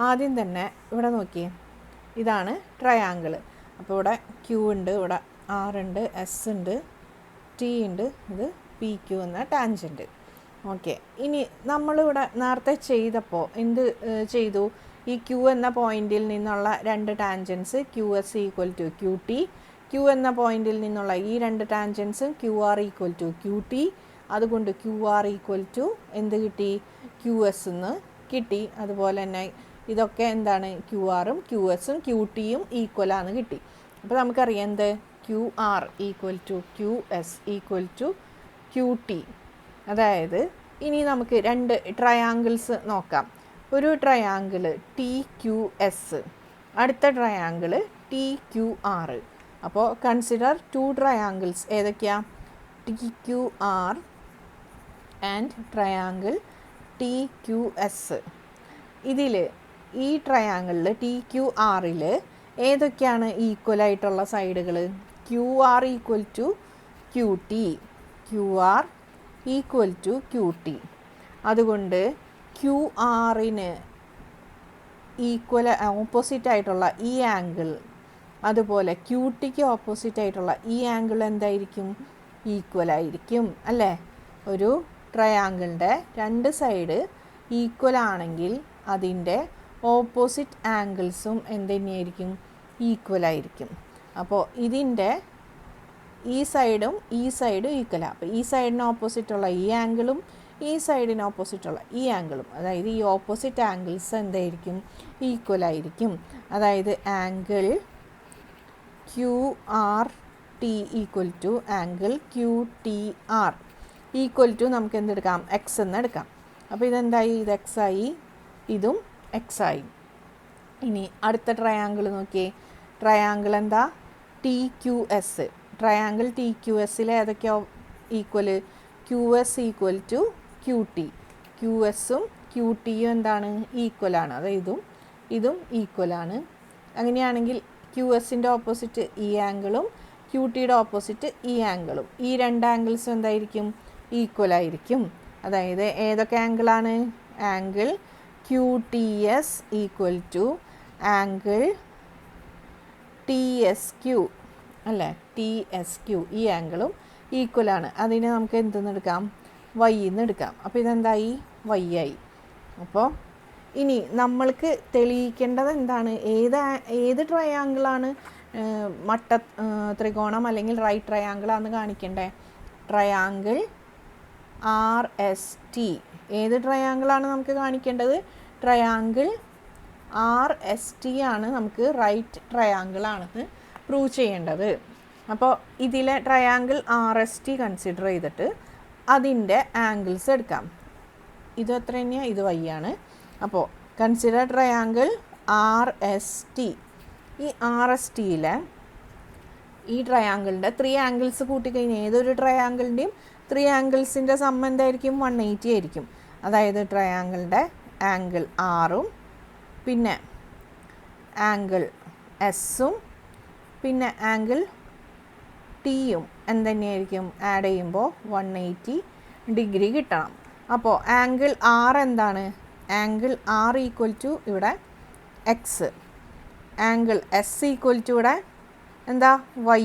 Speaker 1: ആദ്യം തന്നെ ഇവിടെ നോക്കിയേ, ഇതാണ് ട്രയാങ്കിൾ. അപ്പോൾ ഇവിടെ Q ഉണ്ട്, ഇവിടെ R ഉണ്ട്, S ഉണ്ട്, T ഉണ്ട്, ഇത് PQ എന്ന ടാൻജൻറ്റ്. ഓക്കെ, ഇനി നമ്മളിവിടെ നേരത്തെ ചെയ്തപ്പോൾ എന്ത് ചെയ്തു? ഈ Q എന്ന പോയിന്റിൽ നിന്നുള്ള രണ്ട് tangents QS equal to QT, Q എന്ന പോയിന്റിൽ നിന്നുള്ള ഈ രണ്ട് ടാൻജൻസും QR ഈക്വൽ ടു QT. അതുകൊണ്ട് QR ഈക്വൽ ടു എന്ത് കിട്ടി? QS എന്ന് കിട്ടി. അതുപോലെ തന്നെ ഇതൊക്കെ എന്താണ്? QRും QSും QTയും ഈക്വലാന്ന് കിട്ടി. അപ്പോൾ നമുക്കറിയാം എന്ത്? QR equal to QS equal to QT. അതായത് ഇനി നമുക്ക് രണ്ട് ട്രയാങ്കിൾസ് നോക്കാം. ഒരു ട്രയാങ്കിൾ TQS, അടുത്ത ട്രയാങ്കിൾ TQR. അപ്പോൾ കൺസിഡർ 2 ട്രയാങ്കിൾസ്. ഏതൊക്കെയാ? TQR and triangle TQS. ഇതിൽ ഈ ട്രയാങ്കിളിൽ TQRൽ ഏതൊക്കെയാണ് ഈക്വലായിട്ടുള്ള സൈഡുകൾ? QR equal to QT, QR equal to QT. അതുകൊണ്ട് QRന് ഈക്വൽ ഓപ്പോസിറ്റ് ആയിട്ടുള്ള ഈ ആംഗിൾ, അതുപോലെ QTക്ക് ഓപ്പോസിറ്റ് ആയിട്ടുള്ള ഈ ആംഗിൾ എന്തായിരിക്കും? ഈക്വൽ ആയിരിക്കും അല്ലേ? ഒരു ട്രയാങ്കിളിൻ്റെ രണ്ട് സൈഡ് ഈക്വൽ ആണെങ്കിൽ അതിൻ്റെ ഓപ്പോസിറ്റ് ആംഗിൾസും എന്ത് തന്നെയായിരിക്കും? ഈക്വൽ ആയിരിക്കും. അപ്പോൾ ഇതിൻ്റെ ഈ സൈഡും ഈ സൈഡും ഈക്വലാണ്. അപ്പോൾ ഈ സൈഡിന് ഓപ്പോസിറ്റുള്ള ഈ ആംഗിളും ഈ സൈഡിന് ഓപ്പോസിറ്റുള്ള ഈ ആംഗിളും, അതായത് ഈ ഓപ്പോസിറ്റ് ആംഗിൾസ് എന്തായിരിക്കും? ഈക്വൽ ആയിരിക്കും. അതായത് angle QRT equal to angle QTR equal to നമുക്ക് എന്തെടുക്കാം? എക്സ് എന്ന് എടുക്കാം. അപ്പോൾ ഇതെന്തായി? ഇത് എക്സ് ആയി, ഇതും എക്സ് ആയി. ഇനി അടുത്ത ട്രയാങ്കിൾ നോക്കിയേ. ട്രയാങ്കിൾ എന്താ? TQS. ട്രയാങ്കിൾ TQSൽ ഏതൊക്കെയോ equal? QS equal to QT. QSും QTയും എന്താണ്? ഈക്വലാണ്. അതായത് ഇതും ഈക്വലാണ്. അങ്ങനെയാണെങ്കിൽ QSൻ്റെ ഓപ്പോസിറ്റ് ഈ ആംഗിളും QTയുടെ ഓപ്പോസിറ്റ് ഈ ആംഗിളും, ഈ രണ്ട് ആംഗിൾസും എന്തായിരിക്കും? ഈക്വലായിരിക്കും. അതായത് ഏതൊക്കെ ആംഗിളാണ്? Angle QTS equal to angle TSQ അല്ലേ? TSQ, ഈ ആംഗിളും ഈക്വലാണ്. അതിനെ നമുക്ക് എന്തെന്ന് എടുക്കാം? Y എന്ന് എടുക്കാം. അപ്പോൾ ഇതെന്തായി? Y ആയി. അപ്പോൾ ഇനി നമ്മൾക്ക് തെളിയിക്കേണ്ടത് എന്താണ്? ഏത് ട്രയാങ്കിളാണ് മട്ട ത്രികോണം അല്ലെങ്കിൽ റൈറ്റ് ട്രയാങ്കിളാണെന്ന് കാണിക്കണ്ടേ? Triangle RST. ഏത് ട്രയാങ്കിളാണ് നമുക്ക് കാണിക്കേണ്ടത്? ട്രയാങ്കിൾ RST ആണ് നമുക്ക് റൈറ്റ് ട്രയാങ്കിളാണെന്ന് പ്രൂവ് ചെയ്യേണ്ടത്. അപ്പോൾ ഇതിലെ ട്രയാങ്കിൾ RST കൺസിഡർ ചെയ്തിട്ട് അതിൻ്റെ ആംഗിൾസ് എടുക്കാം. ഇത് എത്ര തന്നെയാണ്? ഇത് Y ആണ്. അപ്പോൾ കൺസിഡർ ട്രയാങ്കിൾ RST. ഈ RSTയിലെ ഈ ട്രയാങ്കിളിൻ്റെ 3 ആംഗിൾസ് കൂട്ടിക്കഴിഞ്ഞാൽ ഏതൊരു ട്രയാങ്കിളിൻ്റെയും 3 ആംഗിൾസിൻ്റെ സം എന്തായിരിക്കും? 180 ആയിരിക്കും. അതായത് ട്രയാങ്കിളിൻ്റെ ആംഗിൾ Rഉം പിന്നെ ആംഗിൾ Sഉം പിന്നെ ആംഗിൾ Tയും എന്തുതന്നെയായിരിക്കും ആഡ് ചെയ്യുമ്പോൾ 180 ഡിഗ്രി കിട്ടണം. അപ്പോൾ ആംഗിൾ ആർ എന്താണ്? ആംഗിൾ ആർ ഈക്വൽ ടു ഇവിടെ X, angle S equal to ഇവിടെ എന്താ വൈ.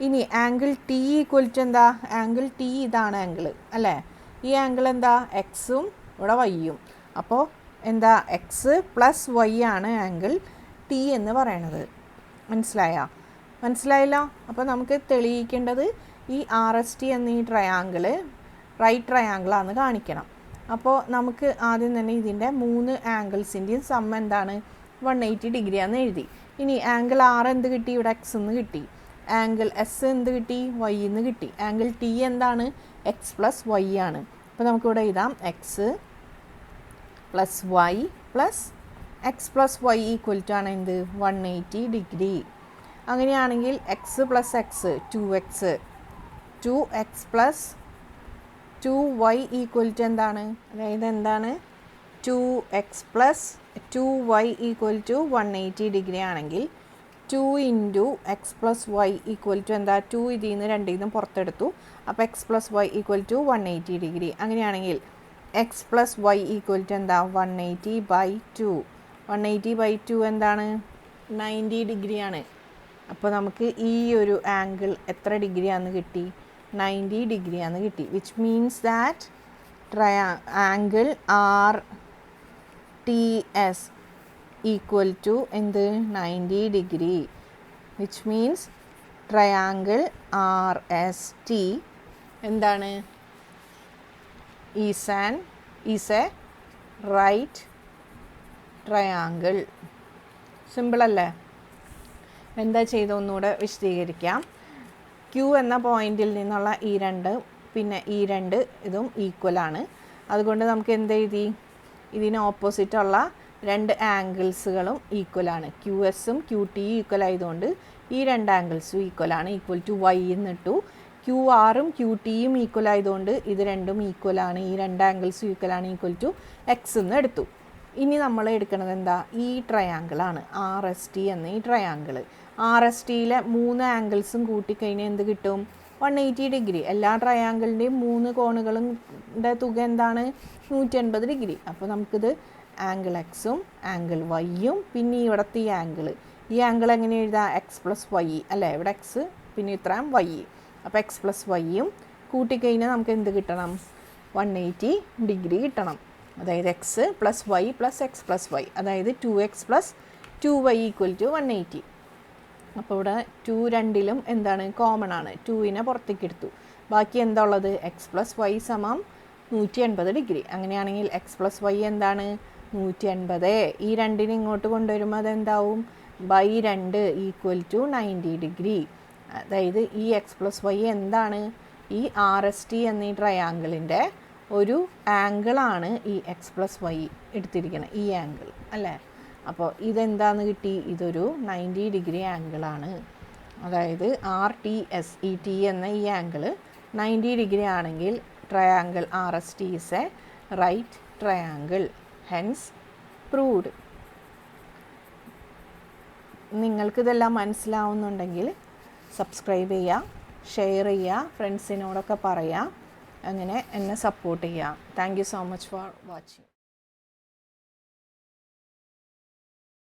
Speaker 1: ഇനി ആംഗിൾ ടി ഈക്വൽ ടു എന്താ? ആംഗിൾ ടി ഇതാണ് ആംഗിൾ അല്ലേ? ഈ ആംഗിൾ എന്താ? എക്സും ഇവിടെ വൈയും. അപ്പോൾ എന്താ? എക്സ് പ്ലസ് വൈ ആണ് ആംഗിൾ ടി എന്ന് പറയണത്. മനസ്സിലായല്ലോ? അപ്പോൾ നമുക്ക് തെളിയിക്കേണ്ടത് ഈ ആർ എസ് ടി എന്ന ഈ ട്രയാങ്കിൾ റൈറ്റ് ട്രയാങ്കിളാണെന്ന് കാണിക്കണം. അപ്പോൾ നമുക്ക് ആദ്യം തന്നെ ഇതിൻ്റെ 3 ആംഗിൾസിൻ്റെയും സം എന്താണ്? 180 ഡിഗ്രിയാണെന്ന് എഴുതി. ഇനി ആംഗിൾ ആർ എന്ത് കിട്ടി? ഇവിടെ എക്സ് എന്ന് കിട്ടി. ആംഗിൾ എസ് എന്ത് കിട്ടി? വൈ എന്ന് കിട്ടി. ആംഗിൾ ടി എന്താണ്? എക്സ് പ്ലസ് വൈ ആണ്. അപ്പോൾ നമുക്കിവിടെ എഴുതാം X plus Y plus X plus Y equal to ആണ് എന്ത്? 180 ഡിഗ്രി. അങ്ങനെയാണെങ്കിൽ X plus X 2x, 2x plus 2y equal to എന്താണ്? അതായത് എന്താണ്? 2x plus 2y equal to 180 degree ആണെങ്കിൽ 2 into X plus Y equal to എന്താ? 2 ഇതിൽ നിന്ന് 2 നിന്നും പുറത്തെടുത്തു. അപ്പോൾ X plus Y equal to 180 degree. അങ്ങനെയാണെങ്കിൽ X plus Y equal to എന്താ? 180/2. 180/2 എന്താണ്? 90 ഡിഗ്രിയാണ്. അപ്പോൾ നമുക്ക് ഈ ഒരു ആംഗിൾ എത്ര ഡിഗ്രിയാണെന്ന് കിട്ടി? 90 ഡിഗ്രിയാണെന്ന് കിട്ടി. Which means that angle R T S equal to എന്ത്? 90 degree. Which means triangle R S T എന്താണ്? Is a right triangle. സിമ്പിളല്ലേ? എന്താ ചെയ്തൊന്നുകൂടെ വിശദീകരിക്കാം. ക്യൂ എന്ന പോയിന്റിൽ നിന്നുള്ള ഈ 2 പിന്നെ ഈ 2 ഇതും ഈക്വലാണ്. അതുകൊണ്ട് നമുക്ക് എന്ത് എഴുതി? ഇതിന് ഓപ്പോസിറ്റുള്ള 2 ആംഗിൾസുകളും ഈക്വലാണ്. ക്യു എസും ക്യു ടിയും ഈക്വൽ ആയതുകൊണ്ട് ഈ 2 ആംഗിൾസും ഈക്വലാണ്. ഈക്വൽ ടു വൈ എന്നിട്ടു. ക്യു ആറും ക്യു ടിയും ഈക്വൽ ആയതുകൊണ്ട് ഇത് രണ്ടും ഈക്വലാണ്. ഈ 2 ആംഗിൾസും ഈക്വലാണ്. ഈക്വൽ ടു എക്സ് എന്ന് എടുത്തു. ഇനി നമ്മൾ എടുക്കുന്നത് എന്താ? ഈ ട്രയാങ്കിളാണ് ആർ എസ് ടി എന്ന ഈ ട്രയാങ്കിൾ. ആർ എസ് ടിയിലെ 3 ആംഗിൾസും കൂട്ടിക്കഴിഞ്ഞാൽ എന്ത് കിട്ടും? 180 ഡിഗ്രി. എല്ലാ ട്രയാങ്കിളിൻ്റെയും 3 കോണുകളും തുക എന്താണ്? 180 ഡിഗ്രി. അപ്പോൾ നമുക്കിത് ആംഗിൾ എക്സും ആംഗിൾ വൈയും പിന്നെ ഇവിടുത്തെ ഈ ആംഗിൾ എങ്ങനെ എഴുതാം? എക്സ് പ്ലസ് വൈ അല്ലേ? ഇവിടെ എക്സ് പിന്നെ ഇത്രയും വൈ. അപ്പോൾ എക്സ് പ്ലസ് വൈയും കൂട്ടിക്കഴിഞ്ഞാൽ നമുക്ക് എന്ത് കിട്ടണം? 180 ഡിഗ്രി കിട്ടണം. അതായത് X plus Y plus X plus Y, അതായത് 2x plus 2y equal to 180. അപ്പോൾ ഇവിടെ 2 രണ്ടിലും എന്താണ്? കോമൺ ആണ്. 2നെ പുറത്തേക്ക് എടുത്തു. ബാക്കി എന്താ ഉള്ളത്? എക്സ് പ്ലസ് വൈ സമം 180 ഡിഗ്രി. അങ്ങനെയാണെങ്കിൽ എക്സ് പ്ലസ് വൈ എന്താണ്? 180. ഈ 2നെ ഇങ്ങോട്ട് കൊണ്ടുവരുമ്പോൾ അതെന്താവും? By 2 equal to 90 degree. അതായത് ഈ എക്സ് പ്ലസ് വൈ എന്താണ്? ഈ ആർ എസ് ടി എന്നീ ട്രയാങ്കിളിൻ്റെ ഒരു ആംഗിളാണ് ഈ എക്സ് പ്ലസ് വൈ എടുത്തിരിക്കുന്നത്, ഈ ആംഗിൾ അല്ലേ? അപ്പോൾ ഇതെന്താണെന്ന് കിട്ടി? ഇതൊരു 90 ഡിഗ്രി ആംഗിളാണ്. അതായത് ആർ ടി എസ്, ഈ ടി എന്ന ഈ ആംഗിൾ 90 ഡിഗ്രി ആണെങ്കിൽ triangle R S T is a right triangle. Hence proved. നിങ്ങൾക്കിതെല്ലാം മനസ്സിലാവുന്നുണ്ടെങ്കിൽ സബ്സ്ക്രൈബ് ചെയ്യുക, ഷെയർ ചെയ്യുക, ഫ്രണ്ട്സിനോടൊക്കെ പറയുക. അങ്ങനെ എന്നെ സപ്പോർട്ട് ചെയ്യുക. Thank you so much for watching.